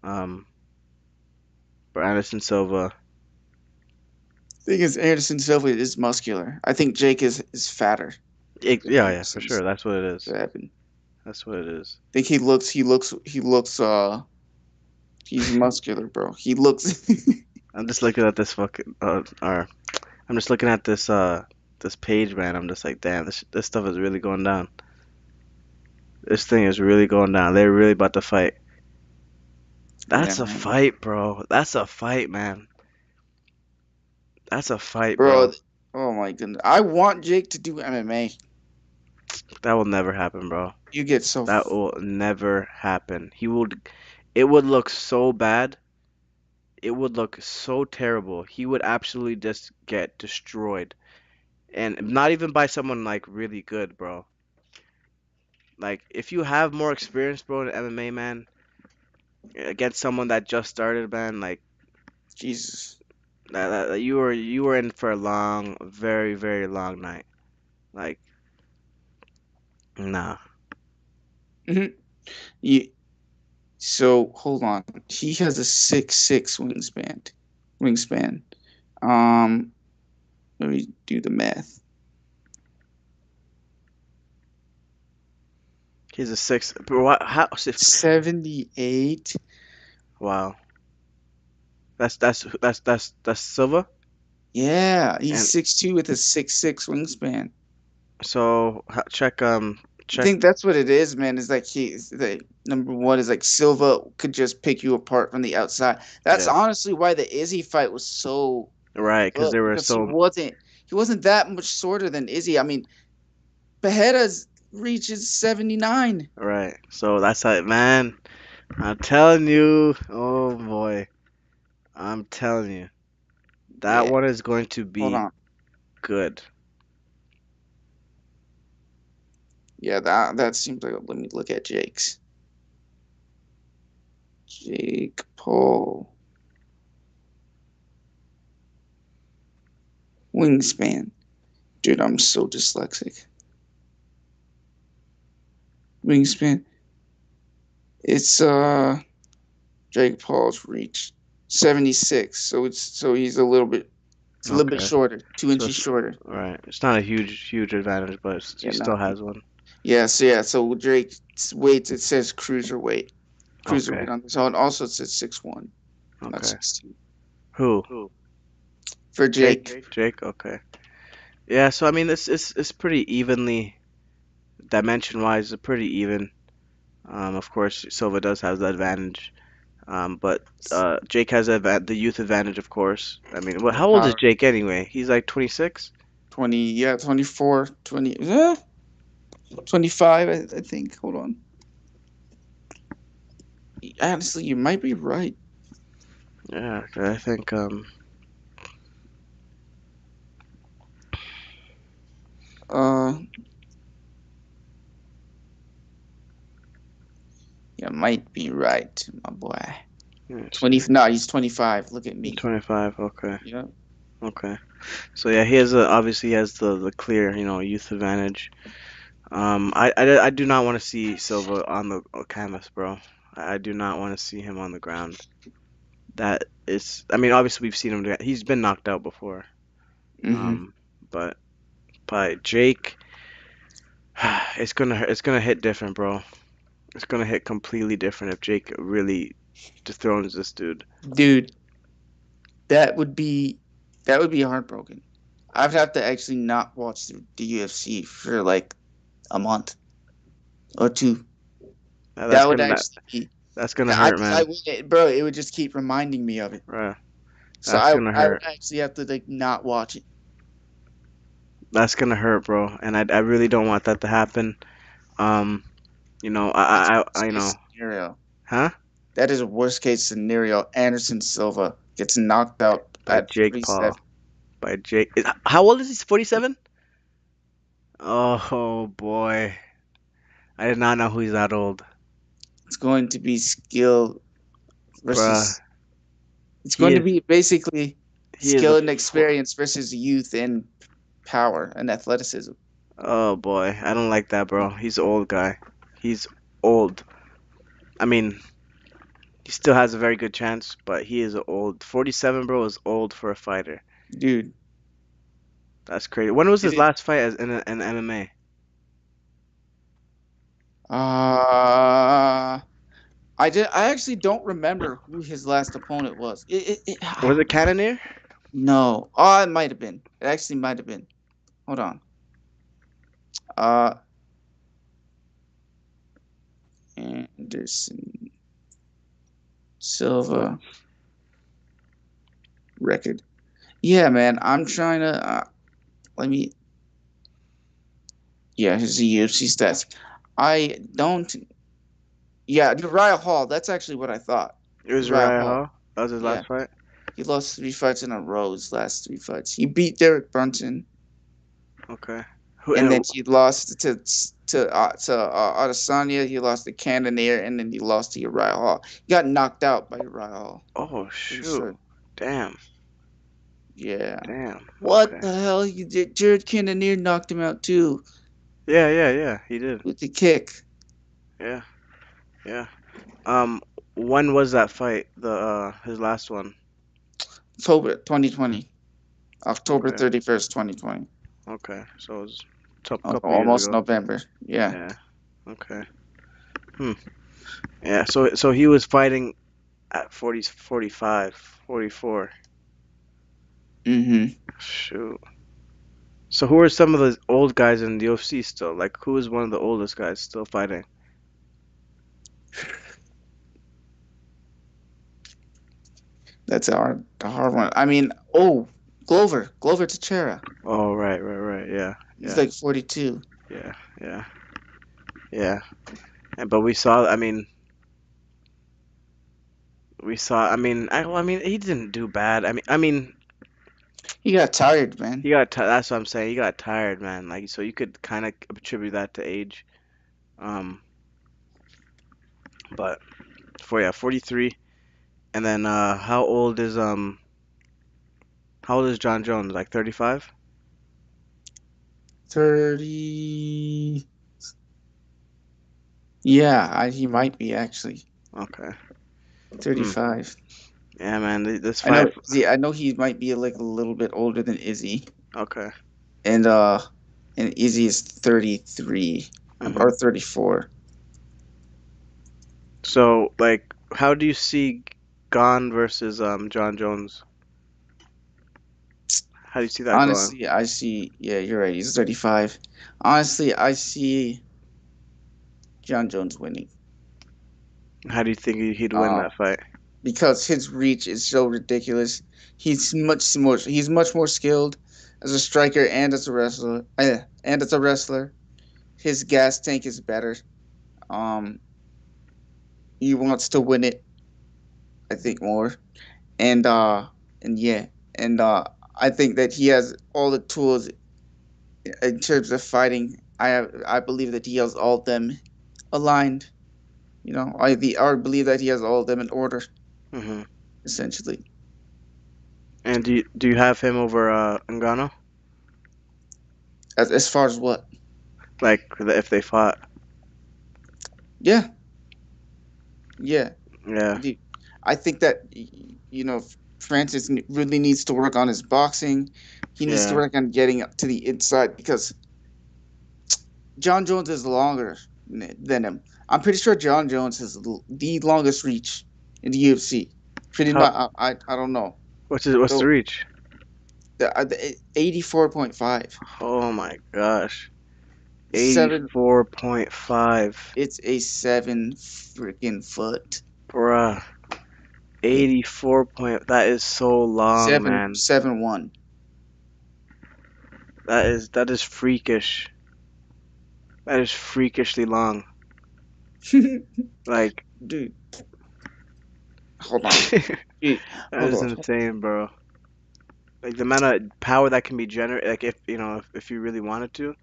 Um, for Anderson Silva. thing is Anderson Silva is muscular. I think Jake is fatter than Yeah, for Anderson's. sure. That's what it is. What happened? That's what it is. I think he looks he's muscular, bro. He looks I'm just looking at this fucking or I'm just looking at this page, man. I'm just like, damn, this stuff is really going down. This thing is really going down. They're really about to fight. yeah, That's a man. fight, bro. That's a fight, man. That's a fight, Bro. bro. Oh my goodness. I want Jake to do MMA. That will never happen, bro. You get so That will never happen. It would look so bad. It would look so terrible. He would absolutely just get destroyed. And not even by someone like really good, bro. Like if you have more experience, bro, in MMA, man, against someone that just started, man, like Jesus. you were in for a long, very, very long night. Like, nah. Hmm. You, so hold on. He has a 6'6" Wingspan. Um, let me do the math. He's a six. Bro, what? How? 78. Wow. That's Silva. Yeah, he's And 6'2" with a 6'6" wingspan. so check I check think that's what it is, man. Is like he's the number one is like Silva could just pick you apart from the outside. That's yes, honestly why the Izzy fight was so right, because good they were because so he wasn't that much shorter than Izzy. I mean, Pereira's reaches 79. right. So that's how man. I'm telling you. Oh boy. I'm telling you, that Yeah. one is going to Hold be on. good. Yeah, that seems like. Let me look at Jake's. Jake Paul wingspan. Dude, I'm so dyslexic. Wingspan. It's Jake Paul's reach 76. So he's a little bit. It's a little bit Okay. shorter. Two So inches it's shorter. right. It's not a huge advantage, but he Yeah, still no. has one. Yeah. So Drake's weight. It says cruiserweight. Okay. Cruiserweight on this. Oh, and also it says 6'1", not Okay. 6'2". Who? For Jake. Jake. Jake. Okay. Yeah. So I mean, it's pretty evenly dimension wise. It's pretty even. Of course, Silva does have the advantage. But Jake has the youth advantage, of course. I mean, Yeah, how old is power. Jake anyway? He's like 26. 20. Yeah, 24. 20. 25. I think. Hold on. Honestly, you might be right. Yeah, I think Uh, you might be right, my boy. let's 20. see. No, he's 25. Look at me. 25. Okay. Yeah. Okay. So yeah, he has obviously he has the clear, youth advantage. I do not want to see Silva on the canvas, bro. I do not want to see him on the ground. That is, I mean, obviously we've seen him. He's been knocked out before. Mm-hmm. Um, but Jake, it's gonna hit different, bro. It's gonna hit completely different if Jake really dethrones this dude. Dude, that would be that would be heartbroken. I'd have to actually not watch the UFC for like a month or two. Now, That would actually be. that's gonna I, hurt, I man. would, bro. It would just keep reminding me of it. Bro, So that's gonna I would hurt. actually have to like not watch it. That's gonna hurt, bro. And I really don't want that to happen. Um, That's I worst case scenario. huh? That is a worst case scenario. Anderson Silva gets knocked out By at Jake Paul. 47. By Jake. How old is he? 47? Oh boy, I did not know who he's that old, It's going to be skill bruh. versus. It's He going to is be basically he is a skill and experience versus youth and power and athleticism. oh boy. I don't like that, bro. He's an old guy. He's old. I mean, he still has a very good chance, but he is old. 47, bro, is old for a fighter. Dude, That's crazy. When was it his is. last fight in MMA? Uh, I actually don't remember who his last opponent was. Was it Cannonier? No. Oh, it might have been. It actually might have been. Hold on. Uh, Anderson Silva record. Yeah, man. I'm trying to. Let me. Yeah, his UFC stats. I don't. Yeah, Uriah Hall. That's actually what I thought. It was Uriah Uriah Hall. Hall. That was his Yeah, last fight. he lost 3 fights in a row. His last 3 fights. He beat Derek Brunson, Okay. Who and then and he lost to Adesanya. He lost to Cannonier, and then he lost to Uriah Hall. He got knocked out by Uriah Hall. oh Pretty shoot. sure. Damn. Yeah. Damn. What Okay. the hell? He did. Jared Cannonier knocked him out too Yeah, he did. with the kick. Yeah. Yeah. When was that fight? The his last one. October 2020. October Okay. 31st, 2020. Okay. So it was a couple years Almost ago. November. Yeah. Yeah. Okay. Hmm. Yeah. So he was fighting at 40, 45, 44. Mm-hmm. Shoot. So who are some of the old guys in the UFC still? Like who is one of the oldest guys still fighting? That's a hard one. I mean, Glover Teixeira. Oh, right. Yeah. He's Yeah. like 42. Yeah. Yeah. Yeah. And but we saw, I mean, we saw. I mean, he didn't do bad. I mean, He got tired, man. he got. That's what I'm saying. He got tired, man. Like, so you could kind of attribute that to age. Um, but for yeah, 43. And then how old is John Jones? Like 35? 30. Yeah, he might be actually Okay. Hmm. 35. Yeah, man. This I know. fight. See, I know he might be like a little bit older than Izzy, Okay. and uh, and Izzy is 33 Hmm. or 34. So, like, how do you see Gon versus John Jones? How do you see that going? Honestly, I see. Yeah, you're right. He's 35. Honestly, I see John Jones winning. How do you think he'd win Um, that fight? because his reach is so ridiculous. He's much more skilled as a striker and as a wrestler. And as a wrestler, his gas tank is better. Um, he wants to win it, I think more. And and yeah, and I think that he has all the tools in terms of fighting. I believe that he has all of them aligned. I believe that he has all of them in order, Hmm. essentially. And do you have him over Ngannou? As far as what? Like if they fought? Yeah, yeah. Yeah. The- I think that Francis really needs to work on his boxing. He needs to Yeah. work on getting up to the inside because John Jones is longer than him. I'm pretty sure John Jones has the longest reach in the UFC. Pretty How? much. I don't know. What's the So reach? the 84.5. Oh my gosh. Seven. 84.5. It's a 7 freaking foot. Bruh. Yeah. 84 point. That is so long, Seven man. 7-1. That is freakish. That is freakishly long. Like Dude, hold on. that Dude, hold is on. insane, bro. Like the amount of power that can be generated. Like if you know if you really wanted to,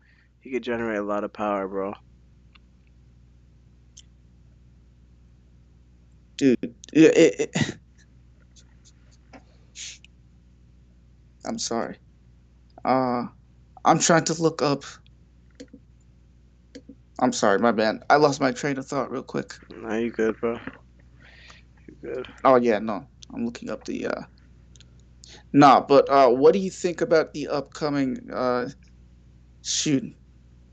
he could generate a lot of power, bro. Dude, I'm sorry. Uh, I'm trying to look up. I'm sorry, my bad. I lost my train of thought real quick. Nah, you good, bro. You good. Oh yeah, no. I'm looking up the Nah, but what do you think about the upcoming shoot?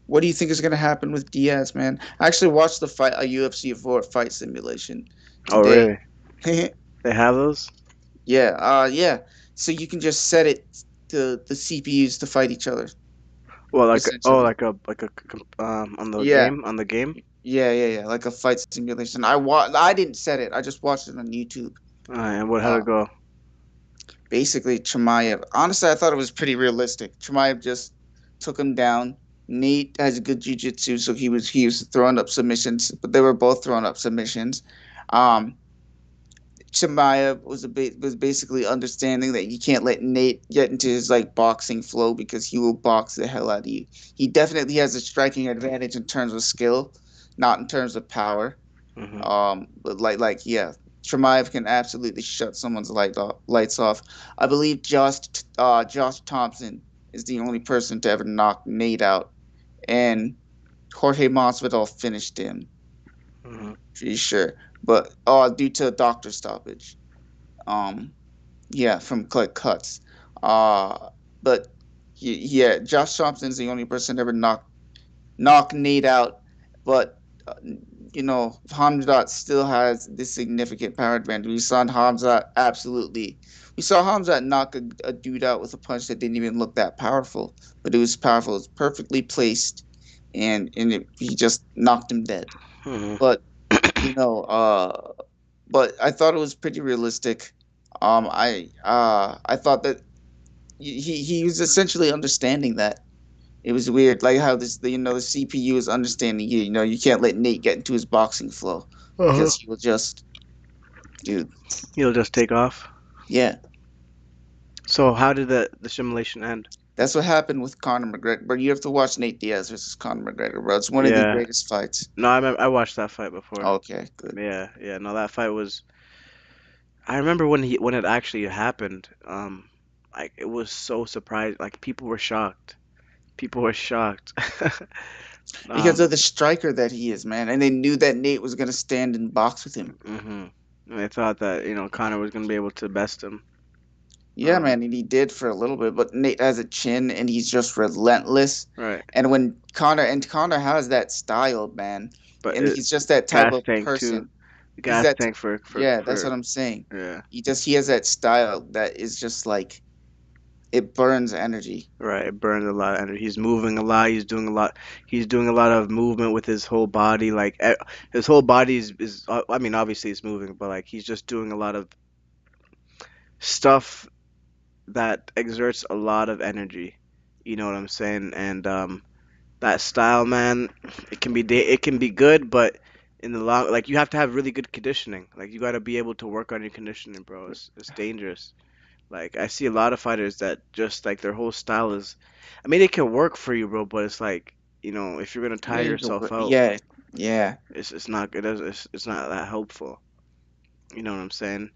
What do you think is going to happen with Diaz, man? I actually watched the fight a UFC 4 fight simulation Oh, today. really? They have those? Yeah, yeah. So you can just set it to the CPUs to fight each other, Well, essentially. on the Yeah, game. yeah. Like a fight simulation. I didn't set it. I just watched it on YouTube. And what? How'd Uh, it go? Basically, Chimaev. Honestly, I thought it was pretty realistic. Chimaev just took him down. Nate has good jujitsu, so he was throwing up submissions, but they were both throwing up submissions. Um, Chimaev was basically understanding that you can't let Nate get into his like boxing flow because he will box the hell out of you. He definitely has a striking advantage in terms of skill, not in terms of power. Hmm. But yeah, Chimaev can absolutely shut someone's lights off. I believe Josh Thompson is the only person to ever knock Nate out, and Jorge Masvidal finished him. Hmm. Pretty sure, but due to a doctor stoppage. Um, yeah, from cuts. Uh, but yeah, Josh Thompson's the only person to ever knock Nate out, but Hamzat still has this significant power advantage. We saw Hamzat knock a dude out with a punch that didn't even look that powerful, but it was powerful. It was perfectly placed, and he just knocked him dead. Hmm. But you know, but I thought it was pretty realistic. I thought that he was essentially understanding that it was weird, like how the CPU is understanding you. You can't let Nate get into his boxing flow Uh-huh. because he will just dude. He'll just take off. Yeah, So how did the simulation end? that's what happened with Conor McGregor. But you have to watch Nate Diaz versus Conor McGregor, bro. It's one of the Yeah. greatest fights. No, I watched that fight before. Okay, good. Yeah, yeah. No, that fight was. I remember when it actually happened. Like it was so surprised. Like people were shocked. People were shocked. Because um. of the striker that he is, man, and they knew that Nate was gonna stand and box with him. hmm They thought that Connor was gonna be able to best him. Yeah, Um. man, and he did for a little bit, but Nate has a chin and he's just relentless. Right. And Connor has that style, man, But and he's just that type gas of tank too. person. The He's gas that, tank for yeah, that's what I'm saying. yeah. He has that style that is just like it burns energy. Right. It burns a lot of energy. He's moving a lot. He's doing a lot. He's doing a lot of movement with his whole body. Like his whole body is. I mean, obviously it's moving, but like he's just doing a lot of stuff that exerts a lot of energy. You know what I'm saying? And that style, man, it can be good, but in the long, like you have to have really good conditioning. Like you got to be able to work on your conditioning, bro. It's dangerous. Like I see a lot of fighters that just like their whole style is. I mean, it can work for you, bro, but it's like if you're gonna tire Yeah, yourself out, yeah, yeah, it's not it does it's not that helpful. You know what I'm saying?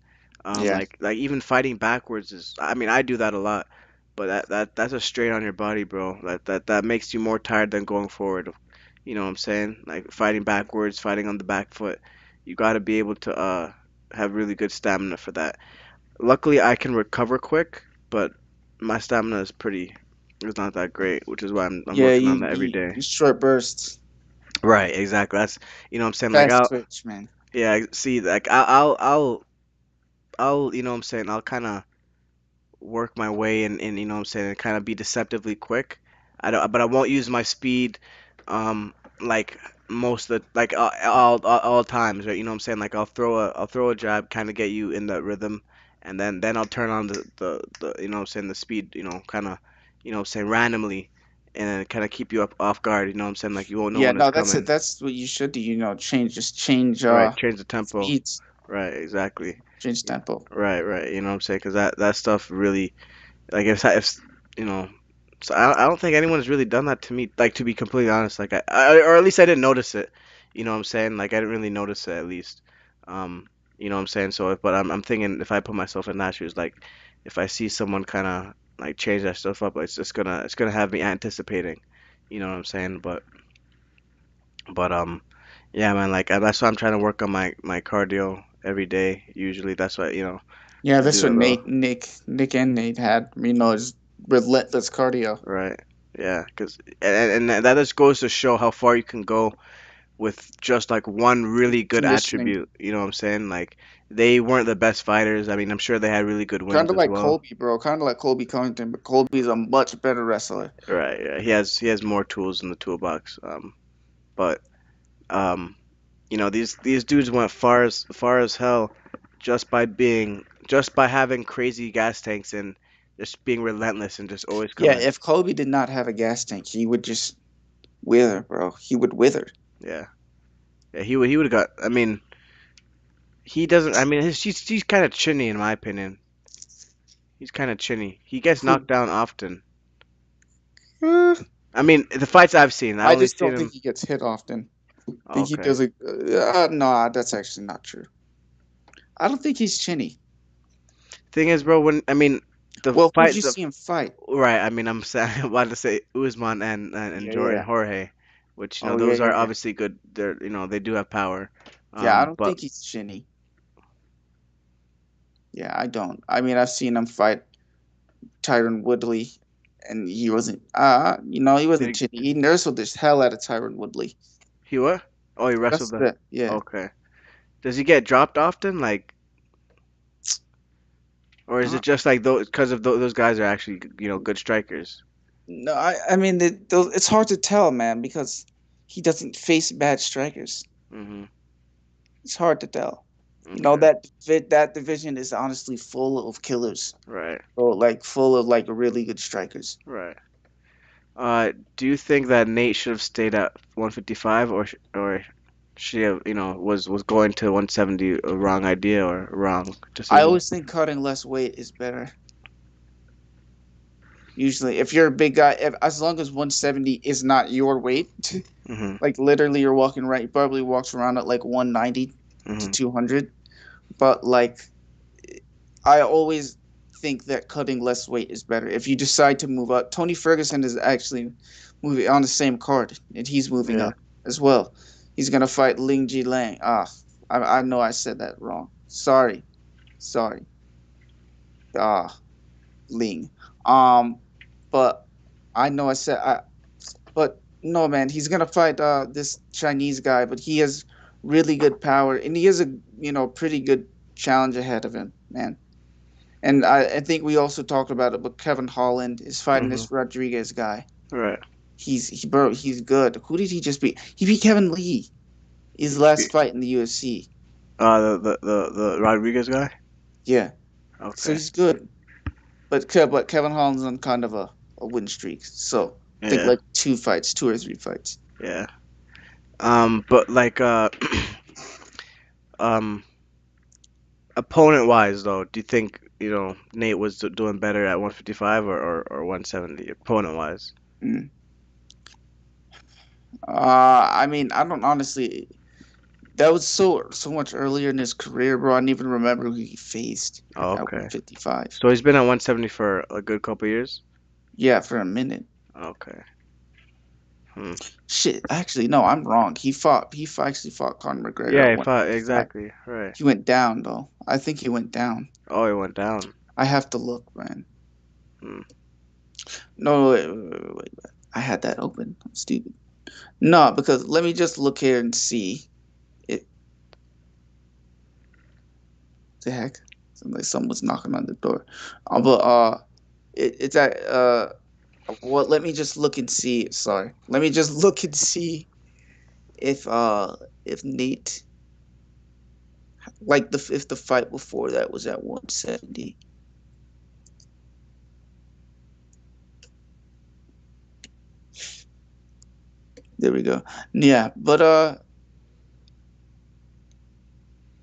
yeah, Like even fighting backwards is. I mean, I do that a lot, but that's a strain on your body, bro. That makes you more tired than going forward. You know what I'm saying? Like fighting backwards, fighting on the back foot. You got to be able to have really good stamina for that. Luckily, I can recover quick, but my stamina is pretty. It's not that great, which is why I'm yeah. working on that every day. You short bursts, Right, exactly. That's what I'm saying. Like fast I'll twitch, man. yeah, see, like I'll what I'm saying. I'll kind of work my way and what I'm saying, and kind of be deceptively quick. I don't, but I won't use my speed, like most of the like all times, right? You know what I'm saying? Like I'll throw a jab, kind of get you in that rhythm, and then I'll turn on the what I'm saying, the speed, kind of, what I'm saying, randomly, and then kind of keep you up off guard. You know what I'm saying? Like you won't know Yeah, when it's no, that's it. coming. That's what you should do. Just change Right, change the tempo. speeds, Right, exactly. change tempo. Right, right. You know what I'm saying? Because that stuff really. Like if you know, so I don't think anyone's really done that to me. Like to be completely honest, like or at least I didn't notice it. You know what I'm saying? Like I didn't really notice it at least. Um, you know what I'm saying? So but I'm thinking if I put myself in that shoes, like if I see someone kind of like change that stuff up, it's gonna have me anticipating. You know what I'm saying? But yeah, man. Like that's why I'm trying to work on my cardio every day. Usually that's why Yeah, I do that's what that little. Nick and Nate had. Is relentless cardio, Right. Yeah, because and that just goes to show how far you can go with just like one really good conditioning, attribute. You know what I'm saying? Like they weren't the best fighters. I mean, I'm sure they had really good kind wins of as like well. Colby, bro. Kind of like Colby Covington, but Colby's a much better wrestler. Right. Yeah. He has more tools in the toolbox. But um, these dudes went far as hell just by having crazy gas tanks and just being relentless and just always Yeah, coming. if Colby did not have a gas tank, he would just wither, bro. He would wither. Yeah. Yeah. He would have got. I mean. He doesn't. I mean, he's kind of chinny in my opinion. He's kind of chinny. He gets Who? knocked down often. I mean, the fights I've seen, I I only just seen don't think him. he gets hit often. I think he Okay. does a. No, that's actually not true. I don't think he's chinny. Thing is, bro, when I mean the Well, who'd fight, you see him fight? right? I mean, I'm saying, I wanted to say Usman and Yeah, Jordan yeah. Jorge, which Oh, yeah, those yeah, are yeah. obviously good. They're they do have power. Yeah, I don't But think he's chinny. Yeah, I don't. I mean, I've seen him fight Tyron Woodley, and he wasn't. He wasn't did chinny. He nursed the hell out of Tyron Woodley. he what? Oh, he wrestled That's the. the yeah. Okay. Does he get dropped often? Like, or is Uh, it just like those because of those guys are actually good strikers? no, I mean, it's hard to tell, man, because he doesn't face bad strikers. Mhm. It's hard to tell. Okay. That division is honestly full of killers. Right. So like full of like really good strikers. Right. Do you think that Nate should have stayed at 155 or She, was going to 170 a wrong idea or a wrong I decision. always think cutting less weight is better. Usually, if you're a big guy, as long as 170 is not your weight, Mhm. like literally you're walking right, he probably walks around at like 190 to Mhm. 200. But like, I always think that cutting less weight is better. If you decide to move up, Tony Ferguson is actually moving on the same card, and he's moving Yeah. up as well. He's gonna fight Ling Ji Lang. I know I said that wrong. Sorry, sorry. Ah, Ling. Um, but I know I said I. But no, man, he's gonna fight this Chinese guy, but he has really good power, and he has a pretty good challenge ahead of him, man. And I think we also talked about it, but Kevin Holland is fighting Mhm. this Rodriguez guy. Right. He's good. Who did he just beat? He beat Kevin Lee. His last fight in the UFC. The Rodriguez guy. Yeah, so Okay. he's good. But Kevin Holland's on kind of a win streak. So I think Yeah. like two fights, two or three fights. Yeah. But like um opponent wise though, do you think Nate was doing better at 155 or 170 opponent wise? Mm. I mean, I don't honestly. That was so much earlier in his career, bro. I don't even remember who he faced Oh, at okay. 155. So he's been at 170 for a good couple years. Yeah, for a minute. Okay. Hmm. Shit, actually, no, I'm wrong. Actually fought Conor McGregor Yeah, at he fought 155. exactly right. He went down though. I think he went down. Oh, he went down. I have to look, man. Hmm. No, wait. I had that open. I'm stupid. No, because let me just look here and see. It the heck? Someone's knocking on the door. But it's at Well, let me just look and see. Sorry, let me just look and see if Nate if the fight before that was at 170. There we go. Yeah, but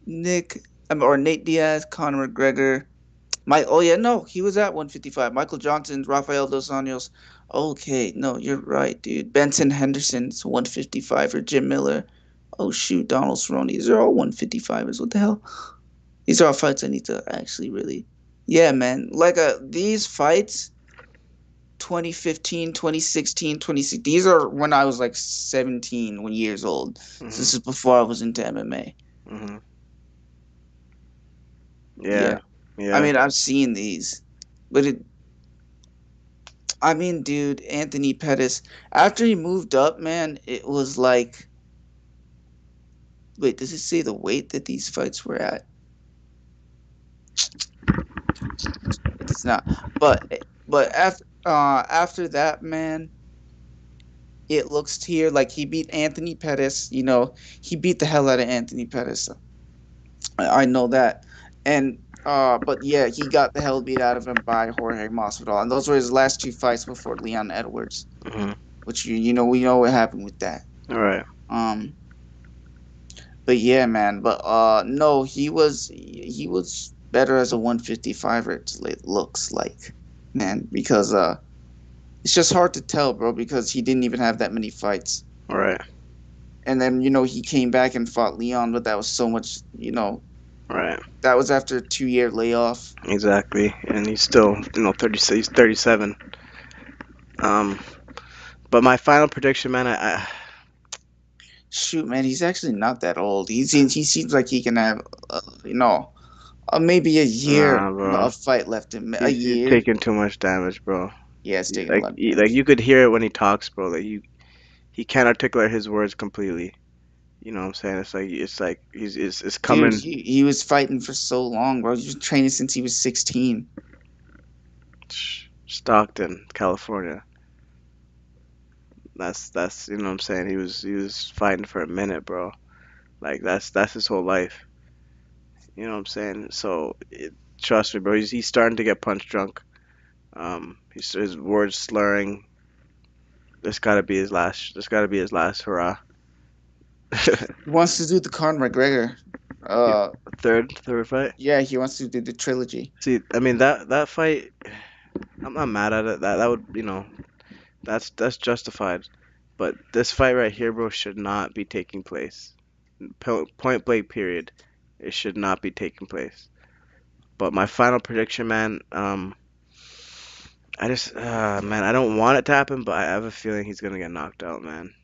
Nick or Nate Diaz, Conor McGregor, oh yeah, no, he was at 155. Michael Johnson, Rafael dos Anjos. Okay, no, you're right, dude. Benson Henderson's 155 or Jim Miller. Oh shoot, Donald Cerrone. These are all 155ers. What the hell? These are all fights I need to actually really. Yeah, man. Like these fights 2015, 2016, 2016. These are when I was like 17 years old. So Mhm. this is before I was into MMA. Mhm. Yeah. Yeah. I Yeah. mean, I've seen these. But I mean, dude, Anthony Pettis, after he moved up, man, it was like, wait, does it say the weight that these fights were at? It does not. But after that, man, it looks here like he beat Anthony Pettis. He beat the hell out of Anthony Pettis. I know that. And but yeah, he got the hell beat out of him by Jorge Masvidal, and those were his last two fights before Leon Edwards. Mhm. Which we know what happened with that. All right. Um, but yeah, man. But no, he was better as a 155er. It looks like, man, because it's just hard to tell, bro, because he didn't even have that many fights. All right. And then he came back and fought Leon, but that was so much. All right. That was after a 2 year layoff. Exactly. And he's still, 36. He's 37. Um. But my final prediction, man, Shoot, man, he's actually not that old. He seems like he can have, maybe a year nah, bro. of fight left in a He's year. taking too much damage, bro. Yeah, it's taking a Like, lot of like damage. you could hear it when he talks, bro. Like he can't articulate his words completely. You know what I'm saying? It's like it's Dude, coming. he was fighting for so long, bro. He was training since he was 16. Stockton, California. That's you know what I'm saying. He was fighting for a minute, bro. Like that's his whole life. You know what I'm saying? So trust me, bro. He's starting to get punch drunk. His words slurring. This gotta be his last. This gotta be his last hurrah. He wants to do the Conor McGregor. Yeah, Uh, third fight. yeah, he wants to do the trilogy. See, I mean that fight, I'm not mad at it. That would, that's justified. But this fight right here, bro, should not be taking place. Point blank, period. It should not be taking place. But my final prediction, man, man, I don't want it to happen, but I have a feeling he's gonna get knocked out, man.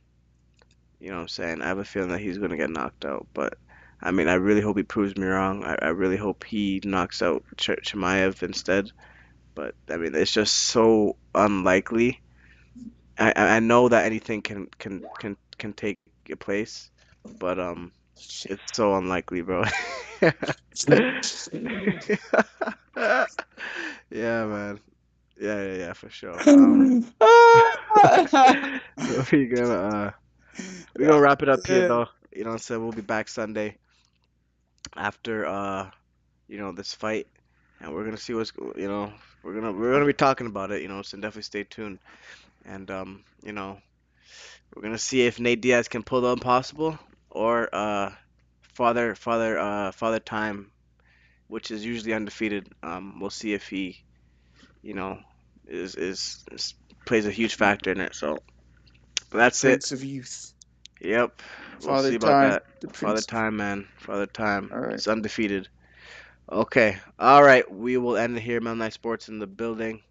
You know what I'm saying? I have a feeling that he's gonna get knocked out, but I mean, I really hope he proves me wrong. I really hope he knocks out Chimaev instead. But I mean, it's just so unlikely. I know that anything can take place, but Shit. it's so unlikely, bro. Yeah, man. Yeah, for sure. We gonna we gonna wrap it up here Yeah. though. You know what I'm saying? We'll be back Sunday after this fight, and we're gonna see we're gonna be talking about it. So definitely stay tuned. And we're gonna see if Nate Diaz can pull the impossible, or Father Time, which is usually undefeated. We'll see if he, you know, is plays a huge factor in it. So that's it. Prince of Youth. Yep, we'll Father see about Time, that. the Father Prince. Time, man. Father Time. All right. He's undefeated. Okay. All right. We will end it here. Mel Night Sports in the building.